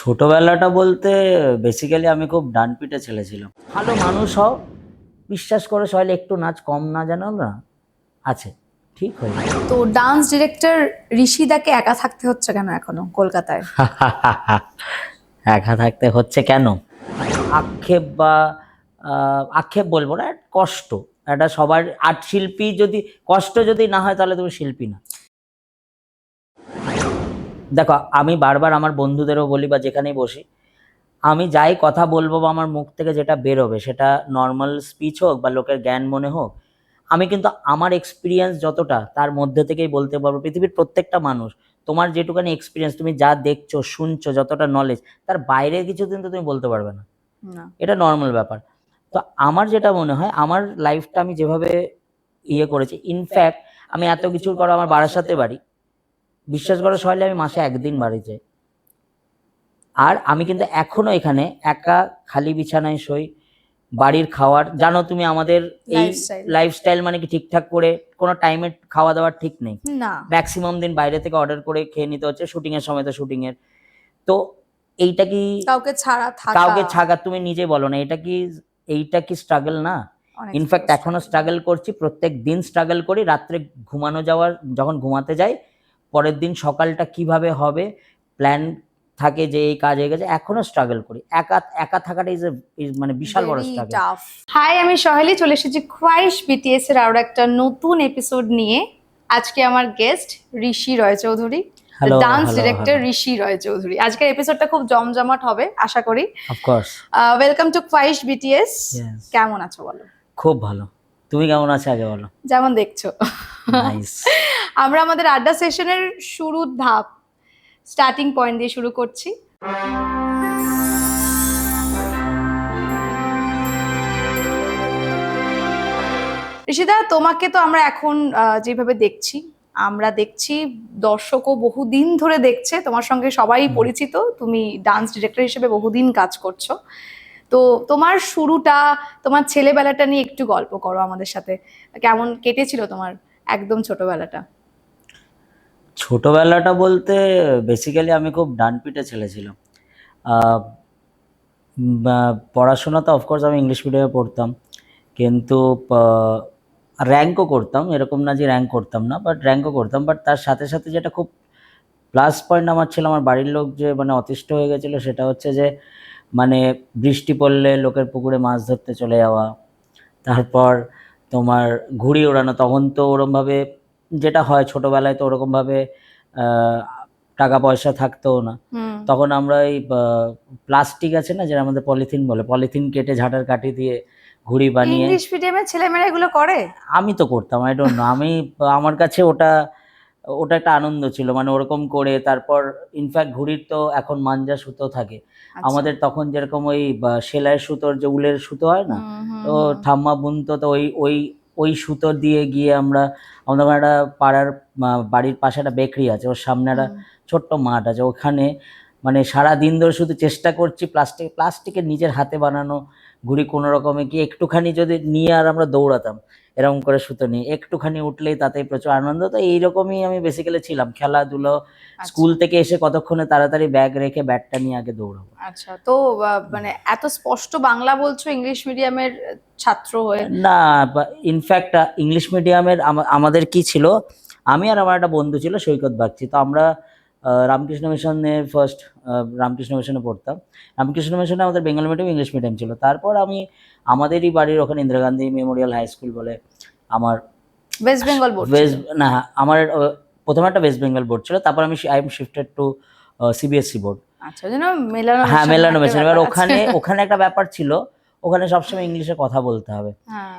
ছোটবেলাটা বলতে বেসিক্যালি আমি খুব ডানপিটে ছেলে ছিলাম। ভালো মানুষ হও, বিশ্বাস করে সবাই একটু নাচ কম না জানো না আছে, ঠিক হয়ে যাবে। তো ডান্স ডিরেক্টর ঋষিদাকে একা থাকতে হচ্ছে কেন এখনো কলকাতায়? একা থাকতে হচ্ছে কেন? আক্ষেপ বা আক্ষেপ বলবো না, কষ্ট। একটা সবার আর্ট শিল্পী যদি কষ্ট যদি না হয় তাহলে তুমি শিল্পী না। দেখো, আমি বারবার আমার বন্ধুদেরও বলি বা যেখানেই বসি, আমি যাই কথা বলবো বা আমার মুখ থেকে যেটা বেরোবে সেটা নর্মাল স্পিচ হোক বা লোকের জ্ঞান মনে হোক, আমি কিন্তু আমার এক্সপিরিয়েন্স যতটা তার মধ্যে থেকেই বলতে পারবো। পৃথিবীর প্রত্যেকটা মানুষ, তোমার যেটুকানি এক্সপিরিয়েন্স, তুমি যা দেখছো শুনছো, যতটা নলেজ, তার বাইরের কিছু কিন্তু তুমি বলতে পারবে না। না। এটা নর্মাল ব্যাপার। তো আমার যেটা মনে হয়, আমার লাইফটা আমি যেভাবে করেছি, ইনফ্যাক্ট আমি এত কিছুর করো, আমার বারাসাতে বাড়ি, বিশ্বাস করো সবাই আমি মাসে একদিন বাড়ি যাই। আর আমি কিন্তু এখনো এখানে একা খালি বিছানায় শুই। বাড়ির খাওয়ার জানো তুমি, আমাদের এই Lifestyle। লাইফস্টাইল মানে কি ঠিকঠাক করে কোনো টাইমে খাওয়া দাওয়ার ঠিক নেই। না। ম্যাক্সিমাম দিন বাইরে থেকে অর্ডার করে খেয়ে নিতে হচ্ছে, শুটিং এর সময় তো শুটিং এর। তো এইটা কি কাউকে ছাড়া থাকা কাউকে ছাগা, তুমি নিজে বলো না, এইটা কি স্ট্রাগল না? অনেক ইনফ্যাক্ট এখনো স্ট্রাগল করছি, প্রত্যেক দিন স্ট্রাগল করি। রাত্রে যখন ঘুমাতে যাই, পরের দিন সকালটা কিভাবে হবে প্ল্যান থাকে, যে এই কাজ হয়ে গেছে, এখনো স্ট্রাগল করি। একা একা থাকাটা মানে বিশাল বড় স্ট্রাগল। হাই, আমি সহেলি, চলে এসেছি খোয়াইশ বিটিএস এর আরো একটা নতুন এপিসোড নিয়ে। আজকে আমার guest Rishi Roy Chowdhury, hello, dance hello, director hello. Rishi Roy Chowdhury. আজকের এপিসোডটা খুব জমজমাট হবে আশা করি। Of course. Welcome to Khwahish BTS. Yes. কেমন আছো বলো? খুব ভালো। তুমি কেমন আছো আগে বলো। যেমন দেখছো, নাইস। আমরা আমাদের আড্ডা সেশনের শুরুর ধাপ, স্টার্টিং পয়েন্ট দিয়ে শুরু করছি। ঋষিদা, তোমাকে তো আমরা এখন যেভাবে দেখছি, আমরা দেখছি দর্শকও বহুদিন ধরে দেখছে, তোমার সঙ্গে সবাই পরিচিত, তুমি ডান্স ডিরেক্টর হিসেবে বহুদিন কাজ করছো। তো তোমার শুরুটা, তোমার ছেলেবেলাটা নিয়ে একটু গল্প করো আমাদের সাথে। কেমন কেটেছিল তোমার একদম ছোটবেলাটা? ছোটবেলাটা বলতে বেসিক্যালি আমি খুব ডানপিটে ছেলে ছিলাম। পড়াশোনা তো অফকোর্স আমি ইংলিশ মিডিয়ামে পড়তাম, কিন্তু র্যাঙ্কও করতাম। এরকম না যে র্যাঙ্ক করতাম না, বাট র্যাঙ্কও করতাম। বাট তার সাথে সাথে যেটা খুব প্লাস পয়েন্ট আমার ছিল, আমার বাড়ির লোক যে মানে অতিষ্ঠ হয়ে গেছিলো, সেটা হচ্ছে যে মানে বৃষ্টি পড়লে লোকের পুকুরে মাছ ধরতে চলে যাওয়া। তারপর তোমার ঘুড়ি ওড়ানো। তখন তো ওরকমভাবে যেটা হয় ছোটোবেলায়, তো ওরকমভাবে টাকা পয়সা থাকতোও না। তখন আমরা এই প্লাস্টিক আছে না, যেটা আমাদের পলিথিন বলে, পলিথিন কেটে ঝাঁটার কাঠি দিয়ে ঘুড়ি বানিয়ে। ইংলিশ মিডিয়ামের ছেলেমেয়েরা এগুলো করে? আমি তো করতাম, আই ডোন্ট নো। আমার কাছে ওটা ওটা একটা আনন্দ ছিল, মানে ওরকম করে। তারপর ইনফ্যাক্ট ঘুড়ির তো এখন মাঞ্জা সুতো থাকে, আমাদের তখন যেরকম ওই সেলাইয়ের সুতোর যে উলের সুতো হয় না, তো ঠাম্মা বুনতো, তো ওই ওই ওই সুতো দিয়ে গিয়ে আমাদের একটা পাড়ার বাড়ির পাশে একটা বেকরি আছে, ওর সামনে একটা ছোট্ট মাঠ আছে, ওখানে মানে সারা দিন ধরে শুধু চেষ্টা করছি প্লাস্টিকের নিজের হাতে বানানো ঘুড়ি কোনো রকমে কি একটুখানি যদি নিয়ে, আর আমরা দৌড়াতাম এরকম করে সুতো নিয়ে, একটুখানি উঠলেই তাতেই প্রচুর আনন্দ। তো এইরকমই আমি বেসিক্যালি ছিলাম। খেলাধুলো, স্কুল থেকে এসে কতক্ষণে তাড়াতাড়ি ব্যাগ রেখে ব্যাটটা নিয়ে আগে দৌড়াবো। আচ্ছা, তো মানে এত স্পষ্ট বাংলা বলছো ইংলিশ মিডিয়ামের ছাত্র হয়ে? না, ইনফ্যাক্ট ইংলিশ মিডিয়ামের আমাদের কি ছিল, আমি আর আমার একটা বন্ধু ছিল সৈকত বাগচি, তো আমরা রামকৃষ্ণ মিশনে ফার্স্ট রামকৃষ্ণ মিশনে পড়তাম। রামকৃষ্ণ মিশনে আমাদের বেঙ্গল মিডিয়াম ইংলিশ মিডিয়াম ছিল। তারপর আমি আমাদেরই বাড়ির ওখানে Indira Gandhi memorial high school বলে, আমার ওয়েস্ট বেঙ্গল বোর্ড? না, আমার প্রথমে একটা ওয়েস্ট বেঙ্গল বোর্ড ছিল, তারপর I am shifted to CBSE board. আচ্ছা, যেন মেলানো। হ্যাঁ, মেলানো মেশিন। এবার ওখানে একটা ব্যাপার ছিল, ওখানে সবসময় ইংলিশে কথা বলতে হবে।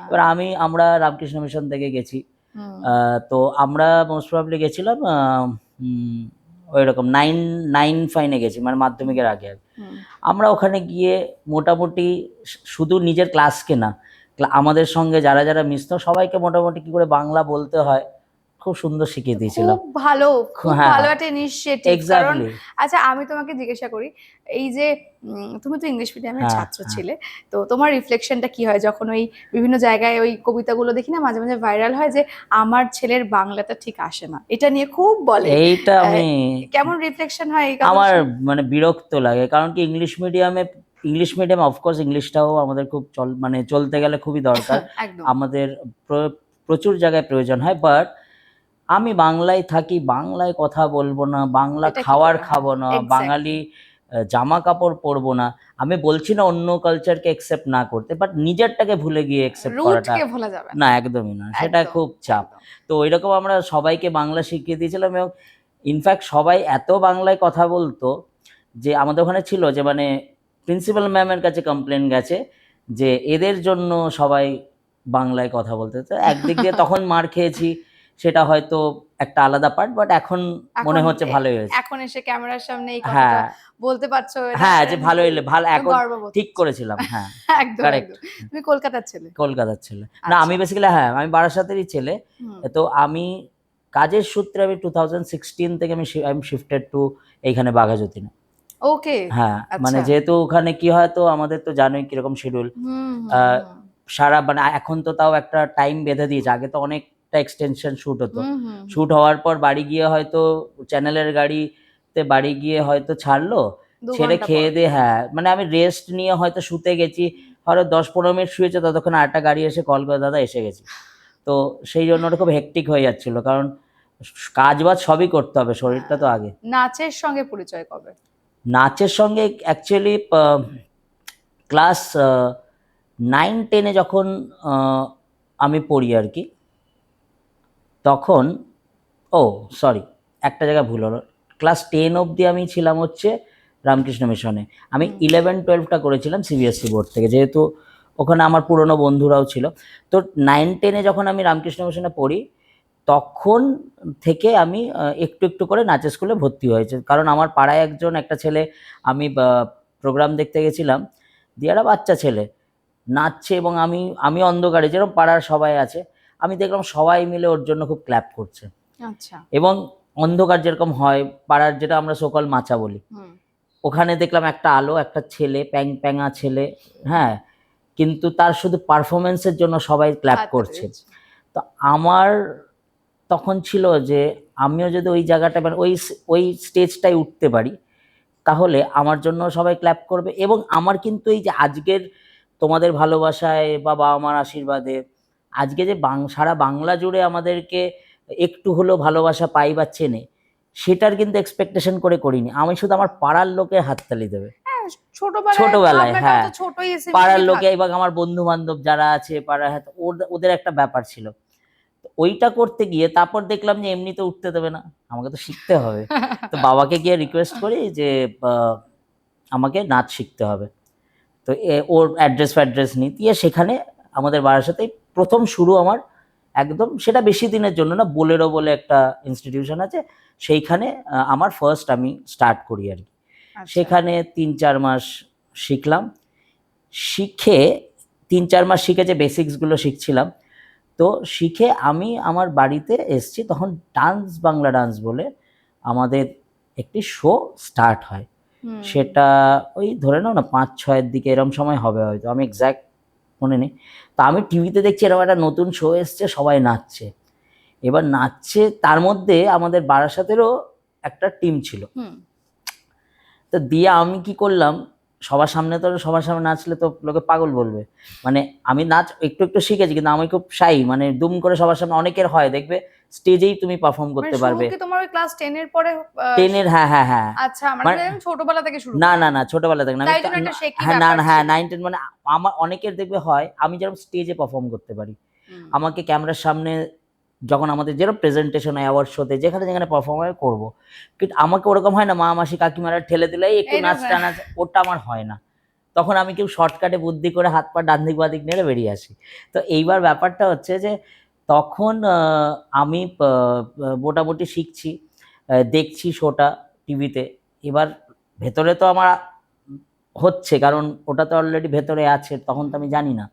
এবার আমরা রামকৃষ্ণ মিশন থেকে গেছি, তো আমরা মোস্ট প্রবাবলি গেছিলাম ওই রকম নাইন ফাইনে গেছি, মানে মাধ্যমিকের আগে। আমরা ওখানে গিয়ে মোটামুটি শুধু নিজের ক্লাসকে না, আমাদের সঙ্গে যারা যারা মিশতো সবাইকে মোটামুটি কি করে বাংলা বলতে হয় খুব সুন্দর শিখিয়ে দিয়েছিল। খুব ভালো, খুব হ্যাঁ, ভালো একটা ইনিশিয়েটিভ। কারণ এক্স্যাক্টলি। আচ্ছা, আমি তোমাকে জিজ্ঞাসা করি, এই যে তুমি তো ইংলিশ মিডিয়ামের হ্যাঁ, ছাত্র হ্যাঁ। ছিলে, তো তোমার রিফ্লেকশনটা কি হয় যখন ওই বিভিন্ন জায়গায় ওই কবিতাগুলো দেখি না মাঝে মাঝে ভাইরাল হয় যে আমার ছেলের বাংলাটা ঠিক আসে না, এটা নিয়ে খুব বলে। এইটা আমি কেমন রিফ্লেকশন হয় এই আমার কথা? মানে বিরক্ত লাগে, কারণ কি ইংলিশ মিডিয়ামে অফকোর্স ইংলিশটাও আমাদের খুব মানে চলতে গেলে খুবই দরকার, একদম। আমাদের প্রচুর জায়গায় প্রয়োজন হয়, বাট আমি বাংলায় থাকি, বাংলায় কথা বলবো না, বাংলা এটা কি খাবার করে হয়? খাবো না, বাঙালি এক্স্যাক্টলি। জামা কাপড় পরবো না। আমি বলছি না অন্য কালচারকে একসেপ্ট না করতে, বাট নিজেরটাকে ভুলে গিয়ে একসেপ্ট করাটা রুটকে ভোলা যাবে না। না, একদমই না, সেটা একদম, খুব চাপ। একদম। তো ওইরকম আমরা সবাইকে বাংলা শিখিয়ে দিয়েছিলাম, এবং ইনফ্যাক্ট সবাই এত বাংলায় কথা বলতো যে আমাদের ওখানে ছিল যে মানে প্রিন্সিপাল ম্যামের কাছে কমপ্লেন গেছে যে এদের জন্য সবাই বাংলায় কথা বলতে। তো একদিক দিয়ে তখন মার খেয়েছি, সেটা হয়তো একটা আলাদা পার্ট, বাট এখন মনে হচ্ছে ভালোই হয়েছে। এখন এসে ক্যামেরার সামনে এই কথাটা হ্যাঁ, বলতে পারছো, এটা হ্যাঁ, যে ভালো এলে ভালো, তুমি এখন গর্ববোধ ঠিক করছো। করেছিলাম। হ্যাঁ, একদম, কারেক্ট। একদম। তুমি কলকাতার ছেলে? কলকাতার ছেলে না, আচ্ছা। আমি বেসিক্যালি, হ্যাঁ, আমি বারাসাতেরই ছেলে। হুম। তো আমি কাজের সূত্রে আমি 2016 থেকে আমি শিফটেড টু এইখানে বাঘাযতীনে। ওকে। হ্যাঁ, মানে আচ্ছা। যেহেতু ওখানে কি হয়, তো আমাদের তো জানোই কিরকম শিডিউল। হুম, আহ, হুম, সারা মানে এখন তো তাও একটা টাইম বেঁধে দিয়েছে, আগে তো অনেকটা এক্সটেনশন শুট হতো। হুম, হুম, শুট হওয়ার পর বাড়ি গিয়ে হয়তো চ্যানেলের গাড়িতে বাড়ি গিয়ে হয়তো ছাড়লো, 2 ছেড়ে ঘন্টা পর। খেয়ে দিয়ে, হ্যাঁ, মানে আমি রেস্ট নিয়ে হয়তো শুতে গেছি, হয়তো 10-15 মিনিট শুয়েছে, ততক্ষণ আরেকটা গাড়ি এসে কল করে, দাদা এসে গেছি। তো সেই জন্য ওটা খুব হেক্টিক হয়ে যাচ্ছিল, কারণ কাজ বাজ সবই করতে হবে, শরীরটা তো আগে। নাচের সঙ্গে পরিচয় কবে? নাচের সঙ্গে অ্যাকচুয়ালি ক্লাস 9-10-এ যখন আমি পড়ি আর কি, তখন, ও সরি, একটা জায়গায় ভুল হলো, ক্লাস 10 অবধি আমি ছিলাম হচ্ছে রামকৃষ্ণ মিশনে। আমি 11-12টা করেছিলাম সিবিএসসি বোর্ড থেকে, যেহেতু ওখানে আমার পুরনো বন্ধুরাও ছিল। তো 9-10-এ যখন আমি রামকৃষ্ণ মিশনে পড়ি, তখন থেকে আমি একটু একটু করে নাচের স্কুলে ভর্তি হয়েছে, কারণ আমার পাড়ায় একটা ছেলে, আমি প্রোগ্রাম দেখতে গেছিলাম, দিয়ে একটা বাচ্চা ছেলে নাচছে, এবং আমি আমি অন্ধকারে, যেরকম পাড়ার সবাই আছে, আমি দেখলাম সবাই মিলে ওর জন্য খুব ক্ল্যাপ করছে। আচ্ছা। এবং অন্ধকার যেরকম হয় পাড়ার, যেটা আমরা সকল মাচা বলি, হুম। ওখানে দেখলাম একটা আলো, একটা ছেলে, প্যাঙা ছেলে, হ্যাঁ, কিন্তু তার শুধু পারফরমেন্সের জন্য সবাই ক্ল্যাপ হাত করছে। রয়েছে। তো আমার তখন ছিল যে আমিও যদি ওই জায়গাটা, মানে ওই স্টেজটায় উঠতে পারি, তাহলে আমার জন্য সবাই ক্ল্যাপ করবে, এবং আমার কিন্তু এই যে আজকের তোমাদের ভালোবাসায় বা বাবা মার আশীর্বাদে আজকে যে সারা বাংলা জুড়ে আমাদেরকে একটু হলেও ভালোবাসা পাই বা চেনে, সেটার কিন্তু এক্সপেকটেশন করে করিনি। আমি শুধু আমার পাড়ার লোকের হাততালি দেবে, হ্যাঁ, ছোটবেলায় ছোটবেলায়, ভাবনাটাও হ্যাঁ, তো ছোটই পাড়ার সিম্পলি লোকে থাকে। এবং আমার বন্ধু বান্ধব যারা আছে পাড়ার, হ্যাঁ, ওদের একটা ব্যাপার ছিল। তো ওইটা করতে গিয়ে তারপর দেখলাম যে এমনি তো উঠতে দেবে না, আমাকে তো শিখতে হবে। তো বাবাকে গিয়ে রিকোয়েস্ট করি যে আমাকে নাচ শিখতে হবে। তো ওর অ্যাড্রেস নিই, দিয়ে সেখানে আমাদের বারাসাতেই প্রথম শুরু আমার, একদম সেটা বেশি দিনের জন্য না, বোলেরো বলে একটা ইনস্টিটিউশন আছে, সেইখানে আমার ফার্স্ট আমি স্টার্ট করি আর কি। আচ্ছা। সেখানে 3-4 মাস শিখলাম, শিখে 3-4 মাস শিখে যে বেসিক্সগুলো শিখছিলাম, তো শিখে আমি আমার বাড়িতে এসছি, তখন বাংলা ডান্স বলে আমাদের একটি শো স্টার্ট হয়। হুম। সেটা ওই ধরে নাও না 5-6-এর দিকে এরম সময় হবে হয়তো, আমি এক্স্যাক্ট মনে নেই। তা আমি টিভিতে দেখছি এরকম একটা নতুন শো এসছে, সবাই নাচছে, এবার নাচছে, তার মধ্যে আমাদের বারাসাতেরও একটা টিম ছিল। হুম। তো দিয়ে আমি কি করলাম, সবার সামনে নাচলে তো লোকে পাগল বলবে, মানে আমি নাচ একটু একটু শিখেছি, কিন্তু আমি খুব শাই, মানে দুম করে সবার সামনে, অনেকের হয় দেখবে স্টেজেই তুমি পারফর্ম মানে করতে শুরু পারবে। কি তোমার ওই ক্লাস 10 এর পরে? 10-এর, হ্যাঁ হ্যাঁ হ্যাঁ, আচ্ছা, আমরা মানে তো ছোটবেলা থেকে শুরু না করি। না না, ছোটবেলা থেকে না, আমি তাই জন্য একটা শেকি হ্যাঁ, না ব্যাপার না, হ্যাঁ, ছিল। 9-10 মানে আমার অনেকের দেখবে হয়, আমি যেরকম স্টেজে পারফর্ম করতে পারি, হুম। আমাকে ক্যামেরার সামনে যখন আমাদের যেরকম প্রেজেন্টেশন হয় অ্যাওয়ার্ড শোতে, যেখানে যেখানে পারফর্ম হয় করবো, কিন্তু আমাকে ওরকম হয় না, মা মাসি কাকিমারা ঠেলে দিলে "এই একটু এই নাচ না, টানাচ", ওটা আমার হয় না। তখন আমি কেউ শর্টকাটে বুদ্ধি করে হাত পা ডান দিক বাঁ দিক নেড়ে বেরিয়ে আসি। তো এইবার ব্যাপারটা হচ্ছে যে তখন আমি মোটামুটি শিখছি, দেখছি শোটা টিভিতে। এবার ভেতরে তো আমার হচ্ছে, কারণ ওটা তো অলরেডি ভেতরে আছে, তখন তো আমি জানি না।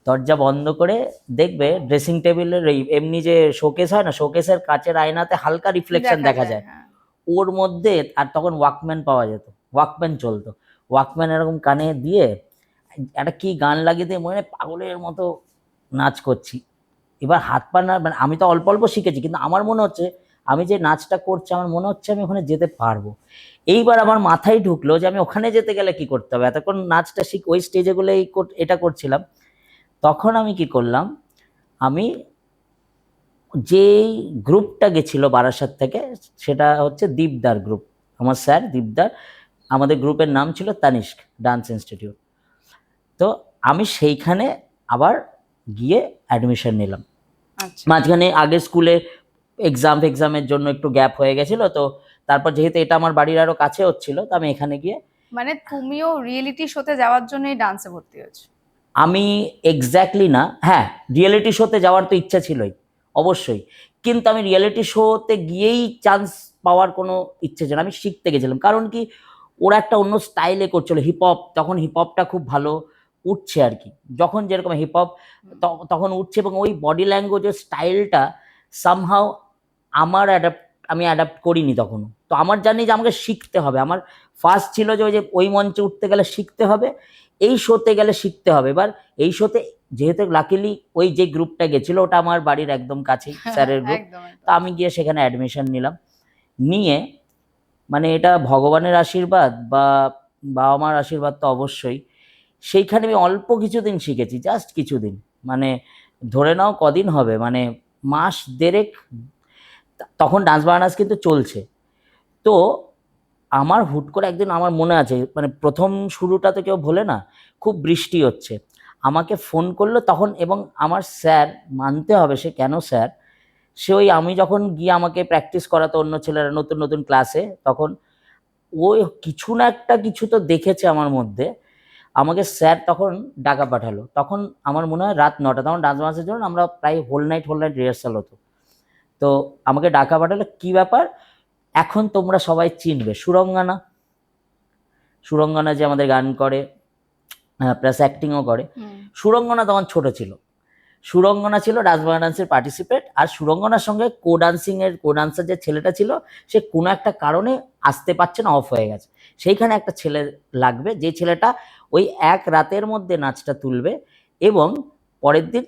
দরজা বন্ধ করে দেখবে ড্রেসিং টেবিলের এমনি যে শোকেস হয় না, শোকেসের কাচের আয়নাতে হালকা রিফ্লেকশন দেখা যায়, হ্যাঁ। ওর মধ্যে। আর তখন ওয়াকম্যান পাওয়া যেত, ওয়াকম্যান চলতো, ওয়াকম্যান এরকম কানে দিয়ে একটা কি গান লাগিয়ে দিয়ে মনে হয় পাগলের মতো নাচ করছি। এবার হাত পা না, মানে আমি তো অল্প অল্প শিখেছি, কিন্তু আমার মনে হচ্ছে আমি যে নাচটা করছি আমার মনে হচ্ছে আমি ওখানে যেতে পারবো। এইবার আমার মাথায় ঢুকলো যে আমি ওখানে যেতে গেলে কি করতে হবে, এতক্ষণ নাচটা শিখ ওই স্টেজে গুলো এটা করছিলাম। তখন আমি কি করলাম, আমি যেই গ্রুপটা গেছিল বারাসাত থেকে, সেটা হচ্ছে দীপদার গ্রুপ, আমার স্যার দীপদার, আমাদের গ্রুপের নাম ছিল তানিস্ক ডান্স ইনস্টিটিউট। তো আমি সেইখানে আবার গিয়ে অ্যাডমিশন নিলাম। আচ্ছা। মাঝখানে আগে স্কুলে এক্সামের জন্য একটু গ্যাপ হয়ে গেছিল, তো তারপর যেহেতু এটা আমার বাড়ির আরো কাছে হচ্ছিল, তো আমি এখানে গিয়ে, মানে তুমিও রিয়েলিটি শোতে যাওয়ার জন্যই ডান্সে ভর্তি হয়েছো? আমি এক্স্যাক্টলি না, হ্যাঁ রিয়েলিটি শোতে যাওয়ার তো ইচ্ছা ছিলই অবশ্যই, কিন্তু আমি রিয়েলিটি শোতে গিয়েই চান্স পাওয়ার কোনো ইচ্ছে ছিল না, আমি শিখতে গেছিলাম। কারণ কি, ওরা একটা অন্য স্টাইলে করছিল হিপহপ, তখন হিপহপটা খুব ভালো উঠছে আর কি, যখন যেরকম হিপহপ তখন উঠছে, এবং ওই বডি ল্যাঙ্গুয়েজের স্টাইলটা সামহাও আমার আমি অ্যাডাপ্ট করিনি তখনও। তো আমার জানি যে আমাকে শিখতে হবে, আমার ফার্স্ট ছিল যে ওই মঞ্চে উঠতে গেলে শিখতে হবে, এই শোতে গেলে শিখতে হবে। এবার এই শোতে যেহেতু লাকিলি ওই যে গ্রুপটা গেছিল ওটা আমার বাড়ির একদম কাছেই স্যারের গ্রুপ, একদম তো আমি গিয়ে সেখানে অ্যাডমিশন নিলাম। নিয়ে মানে এটা ভগবানের আশীর্বাদ বা বাবা মার আশীর্বাদ তো অবশ্যই, সেইখানে আমি অল্প কিছুদিন শিখেছি, জাস্ট কিছুদিন, মানে ধরে নাও কদিন হবে, মানে মাস দেড়েক, তখন ডান্স বারানাস কিন্তু চলছে। তো আমার হুট করে একদিন, আমার মনে আছে মানে প্রথম শুরুটা তো কেউ ভোলে না, খুব বৃষ্টি হচ্ছে, আমাকে ফোন করলো তখন, এবং আমার স্যার, মানতে হবে সে কেন স্যার, সে ওই আমি যখন গিয়ে আমাকে প্র্যাকটিস করাতো অন্য ছেলেরা নতুন নতুন ক্লাসে, তখন ওই কিছু না একটা কিছু তো দেখেছে আমার মধ্যে, আমাকে স্যার তখন ডাকা পাঠালো। তখন আমার মনে হয় রাত 9টা, তখন ডান্স মাসের জন্য আমরা প্রায় হোল নাইট রিহার্সাল হতো। তো আমাকে ডাকা পাঠালো, কি ব্যাপার, এখন তোমরা সবাই চিনবে সুরঙ্গনা, সুরঙ্গনা যে আমাদের গান করে প্লাস অ্যাক্টিংও করে। সুরঙ্গনা তখন ছোট ছিল, সুরঙ্গনা ছিল ডান্স ডান্সের পার্টিসিপেট, আর সুরঙ্গনার সঙ্গে কো ডান্সার যে ছেলেটা ছিল, সে কোনো একটা কারণে আসতে পারছে না, অফ হয়ে গেছে। সেইখানে একটা ছেলে লাগবে, যে ছেলেটা ওই এক রাতের মধ্যে নাচটা তুলবে এবং পরের দিন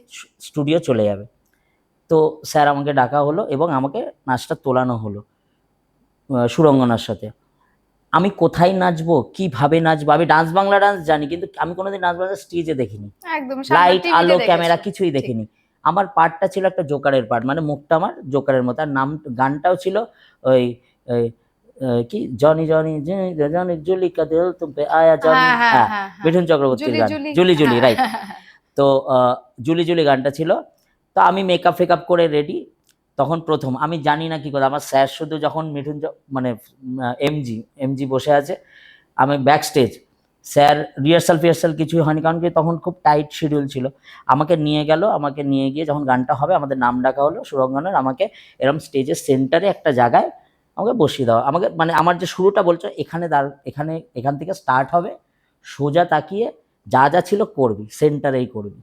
স্টুডিও চলে যাবে। তো স্যার আমাকে ডাকা হলো এবং আমাকে নাচটা তোলানো হলো সুরঙ্গনার সাথে। আমি কোথায় নাচবো, কিভাবে নাচবো, আমি ডান্স বাংলা ডান্স জানি, কিন্তু আমি কোনোদিন ডান্স বাংলা স্টেজে দেখিনি, একদম লাইট আলো ক্যামেরা কিছুই দেখিনি। আমার পার্টটা ছিল একটা জোকারের পার্ট, মানে মুখটা আমার জোকারের মতো, আর নাম গানটাও ছিল ওই কি জনি জনি জনি জুলি কা দিল তুম পে আয়া জনি, হ্যাঁ মিঠুন চক্রবর্তীর গান, জুলি জুলি, রাইট। তো জুলি জুলি গানটা ছিল। তো আমি মেকআপ ফেকআপ করে রেডি, তখন প্রথম আমি জানি না কি করে, আমার স্যার শুধু যখন মানে এমজি বসে আছে, আমি ব্যাক স্টেজ, স্যার রিহার্সাল কিছুই হয়নি, কারণ কি তখন খুব টাইট শিডিউল ছিল। আমাকে নিয়ে গিয়ে যখন গানটা হবে, আমাদের নাম ডাকা হলো সুরঙ্গনের, আমাকে এরকম স্টেজের সেন্টারে একটা জায়গায় আমাকে বসিয়ে দেওয়া, আমাকে মানে আমার যে শুরুটা বলছো এখান থেকে স্টার্ট হবে, সোজা তাকিয়ে যা যা ছিল করবি, সেন্টারেই করবি।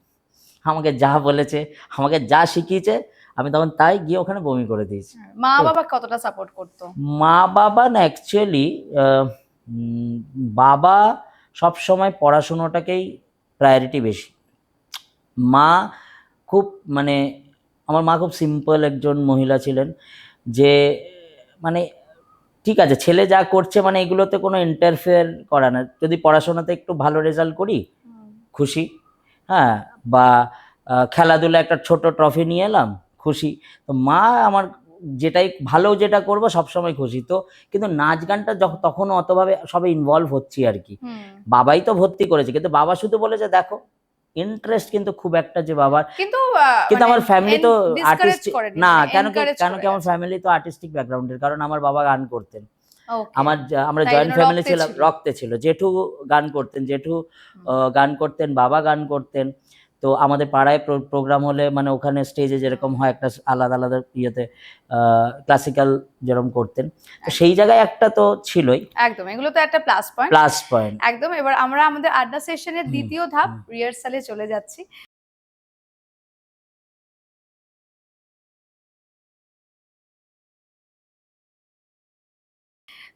আমাকে যা বলেছে, আমাকে যা শিখিয়েছে, আমি তখন তাই গিয়ে ওখানে বমি করে দিয়েছি। মা বাবা কতটা সাপোর্ট করতো? মা বাবা না, অ্যাকচুয়ালি বাবা সব সময় পড়াশুনোটাকেই প্রায়োরিটি বেশি। মা খুব মানে আমার মা খুব সিম্পল একজন মহিলা ছিলেন, যে মানে ঠিক আছে ছেলে যা করছে মানে এগুলোতে কোনো ইন্টারফেয়ার করা না, যদি পড়াশোনাতে একটু ভালো রেজাল্ট করি খুশি, হ্যাঁ, বা খেলাধুলা একটা ছোট ট্রফি নিয়ে এলাম খুশি। তো মা আমার যেটা করবো সবসময় খুশি। তো কিন্তু নাচ গানটা তখনও অতভাবে সবে ইনভলভ হচ্ছি আর কি, বাবাই তো ভর্তি করেছে, কিন্তু বাবা শুধু বলেছে দেখো ইন্টারেস্ট কিন্তু খুব একটা যে বাবার, কিন্তু আমার ফ্যামিলি তো আর্টিস্টিক না, কেন আমার ফ্যামিলি তো আর্টিস্টিক ব্যাকগ্রাউন্ডের, কারণ আমার বাবা গান করতেন, আমরা জয়েন্ট ফ্যামিলি ছিলাম, রক্তে ছিল, জেঠু গান করতেন, বাবা গান করতেন। তো আমাদের পাড়ায় প্রোগ্রাম হলে মানে ওখানে স্টেজে যেরকম হয় একটা আলাদা আলাদা ইয়েতে ক্লাসিক্যাল যেরকম করতেন, তো সেই জায়গায় একটা তো ছিলই, একদম এগুলো তো একটা প্লাস পয়েন্ট। একদম। এবার আমরা আমাদের আড্ডা সেশনের দ্বিতীয় ধাপ রিহার্সালে চলে যাচ্ছি।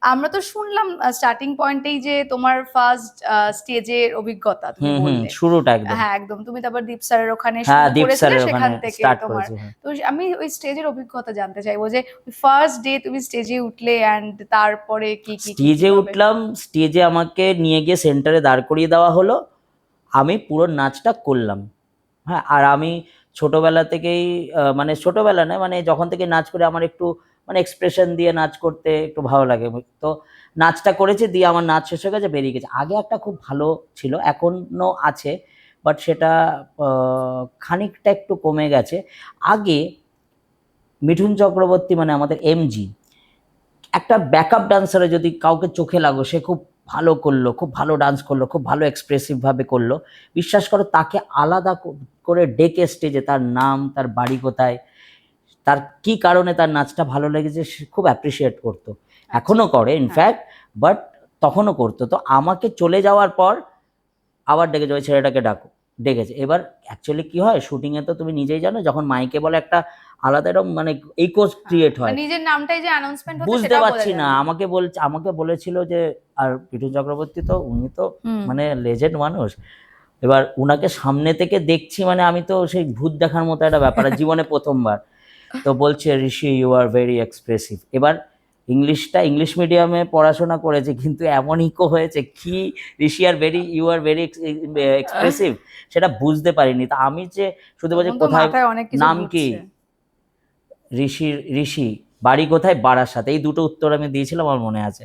আমরা তো শুনলাম স্টার্টিং পয়েন্টেই যে তোমার ফার্স্ট স্টেজের অভিজ্ঞতা তুমি বললে। শুরুটা একদম। হ্যাঁ একদম, তুমি তারপর দীপ স্যারের ওখানে হ্যাঁ, শুরু দীপ করেছিলে, স্যারের সেখান ওখানে থেকে স্টার্ট তোমার। করেছি, হ্যাঁ। তো আমি ওই স্টেজের অভিজ্ঞতা জানতে চাইবো যে ফার্স্ট ডে তুমি স্টেজে উঠলে অ্যান্ড তারপরে স্টেজে কিভাবে? উঠলাম, স্টেজে আমাকে নিয়ে গিয়ে সেন্টারে দাঁড় করিয়ে দেওয়া হলো, আমি পুরো নাচটা করলাম। হ্যাঁ, আর আমি ছোটবেলা থেকেই মানে ছোটবেলা নয়, মানে যখন থেকে নাচ করে আমার একটু মানে এক্সপ্রেশন দিয়ে নাচ করতে একটু ভালো লাগে, তো নাচটা করেছি, দিয়ে আমার নাচ শেষ হয়ে গেছে, বেরিয়ে গেছে। আগে একটা খুব ভালো ছিল, এখনো আছে, বাট সেটা খানিকটা একটু কমে গেছে। আগে মিঠুন চক্রবর্তী মানে আমাদের এমজি, একটা ব্যাকআপ ডান্সারে যদি কাউকে চোখে লাগো, সে খুব ভালো করলো, খুব ভালো ডান্স করলো, খুব ভালো এক্সপ্রেসিভ ভাবে করলো, বিশ্বাস করো তাকে আলাদা করে ডেকে স্টেজে তার নাম, তার বাড়ি কোথায়, তার কি কারণে তার নাচটা ভালো লেগেছে, সে খুব অ্যাপ্রিসিয়েট করতো, এখনো করে ইনফ্যাক্ট, বাট তখনও করতো। তো আমাকে চলে যাওয়ার পর আবার ডেকেছে, ওই ছেলেটাকে ডাকো, ডেকেছে। এবার অ্যাকচুয়ালি কি হয়, শুটিংয়ে তো তুমি নিজেই জানো, যখন মাইকে বলে একটা আলাদা এরকম মানে ইকোস ক্রিয়েট হয়, নিজের নামটাই যে অ্যানাউন্সমেন্ট হচ্ছে বুঝতে সেটাও বোঝা পারছি যায় না। আমাকে বলেছিল যে, আর পিটু চক্রবর্তী তো উনি তো হুম। মানে লেজেন্ড মানুষ, এবার উনাকে সামনে থেকে দেখছি, মানে আমি তো সেই ভূত দেখার মতো একটা ব্যাপার, আর জীবনে প্রথমবার। তো বলছে, ঋষি ইউ আর ভেরি এক্সপ্রেসিভ। এবার ইংলিশ মিডিয়ামে পড়াশোনা করেছে, কিন্তু এমন ইকো হয়েছে কি, ঋষি are very you are very expressive, সেটা বুঝতে পারিনি। তা আমি যে শুধু বলছি তখন তো কোথায়, মাথায় অনেক কিছু নাম কি, ঘুরছে। ঋষি, বাড়ি কোথায়, বারাসাত, এই দুটো উত্তর আমি দিয়েছিলাম, আমার মনে আছে।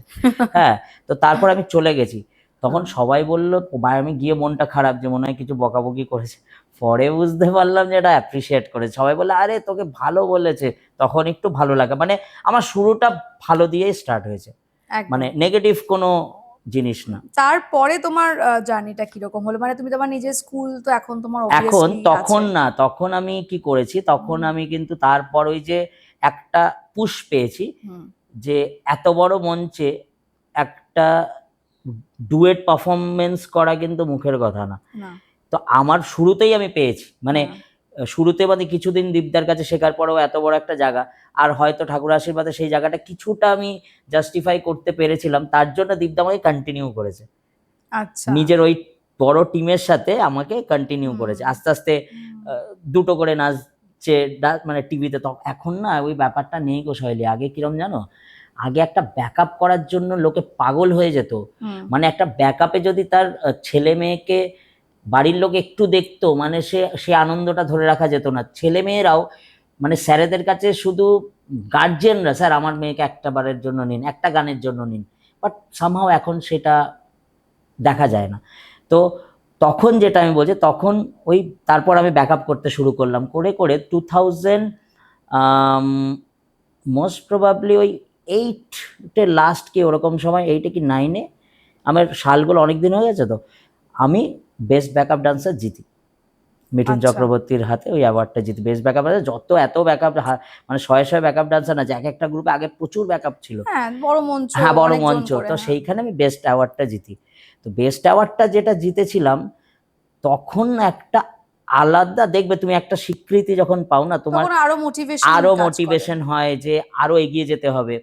হ্যাঁ, তো তারপর আমি চলে গেছি, তখন সবাই বললো, আমি গিয়ে মনটা খারাপ যে মনে হয় কিছু বকাবকি করেছে, পরে বুঝতে পারলাম যে এটা অ্যাপ্রিসিয়েট করেছে, সবাই বলে আরে তোকে ভালো বলেছে, তখন একটু ভালো লাগে, মানে আমার শুরুটা ভালো দিয়েই স্টার্ট হয়েছে, একদম। মানে নেগেটিভ কোনো জিনিস না। তারপরে তোমার জার্নিটা কিরকম হলো, মানে তুমি তোমার নিজের স্কুল তো এখন তোমার এখন obviously তখন আছে। না, তখন আমি কি করেছি, তখন আমি কিন্তু তারপর ওই যে একটা পুশ পেয়েছি, হুম। যে এত বড় মঞ্চে একটা ডুয়েট পারফরমেন্স করা কিন্তু মুখের কথা না। না। তো আমার শুরুতেই আমি পেয়েছি, মানে শুরুতে মানে কিছুদিন দীপদার কাছে শেখার পরেও এত বড় একটা জায়গা, আর হয়তো ঠাকুর আশীর্বাদে সেই জায়গাটা কিছুটা আমি জাস্টিফাই করতে পেরেছিলাম, তার জন্য দীপদা আমাকে কন্টিনিউ করেছে, আচ্ছা। নিজের ওই বড় টিমের সাথে আমাকে কন্টিনিউ করেছে, আস্তে আস্তে দুটো করে নাচছে মানে টিভিতে। তো এখন না ওই ব্যাপারটা নেই গো শৈলী, আগে কিরম জানো, আগে একটা ব্যাকআপ করার জন্য লোকে পাগল হয়ে যেত, মানে একটা ব্যাকআপে যদি তার ছেলে মেয়েকে বাড়ির লোক একটু দেখতো, মানে সে আনন্দটা ধরে রাখা যেত না। ছেলে মেয়েরাও মানে স্যারেদের কাছে শুধু গার্জিয়ানরা, স্যার আমার মেয়েকে একটা বারের জন্য নিন, একটা গানের জন্য নিন, বাট সামহাও এখন সেটা দেখা যায় না। তো তখন যেটা আমি বলছি, তখন ওই তারপর আমি ব্যাকআপ করতে শুরু করলাম, করে করে 2000 মোস্ট প্রবাবলি ওই 8-এ লাস্ট কি ওরকম সময়, 8-এ কি 9-এ, আমার সালগুলো অনেক দিন হয়ে গেছে, তো আমি বেস্ট ব্যাকআপ ডান্সার জিতি, মিঠুন চক্রবর্তীর হাতে ওই অ্যাওয়ার্ডটা জিতি, বেস্ট ব্যাকআপ ডান্সার। এত ব্যাকআপ, মানে শয়ে ব্যাকআপ ডান্সার না, যে এক একটা গ্রুপে আগে প্রচুর ব্যাকআপ ছিল, বড় মঞ্চ, হ্যাঁ বড় মঞ্চ, তো সেইখানে আমি বেস্ট অ্যাওয়ার্ডটা জিতি। তো বেস্ট অ্যাওয়ার্ডটা যেটা জিতেছিলাম, তখন একটা আলাদা, দেখবে তুমি একটা স্বীকৃতি যখন পাও না, তোমার আরো মোটিভেশন হয় যে আরো এগিয়ে যেতে হবে।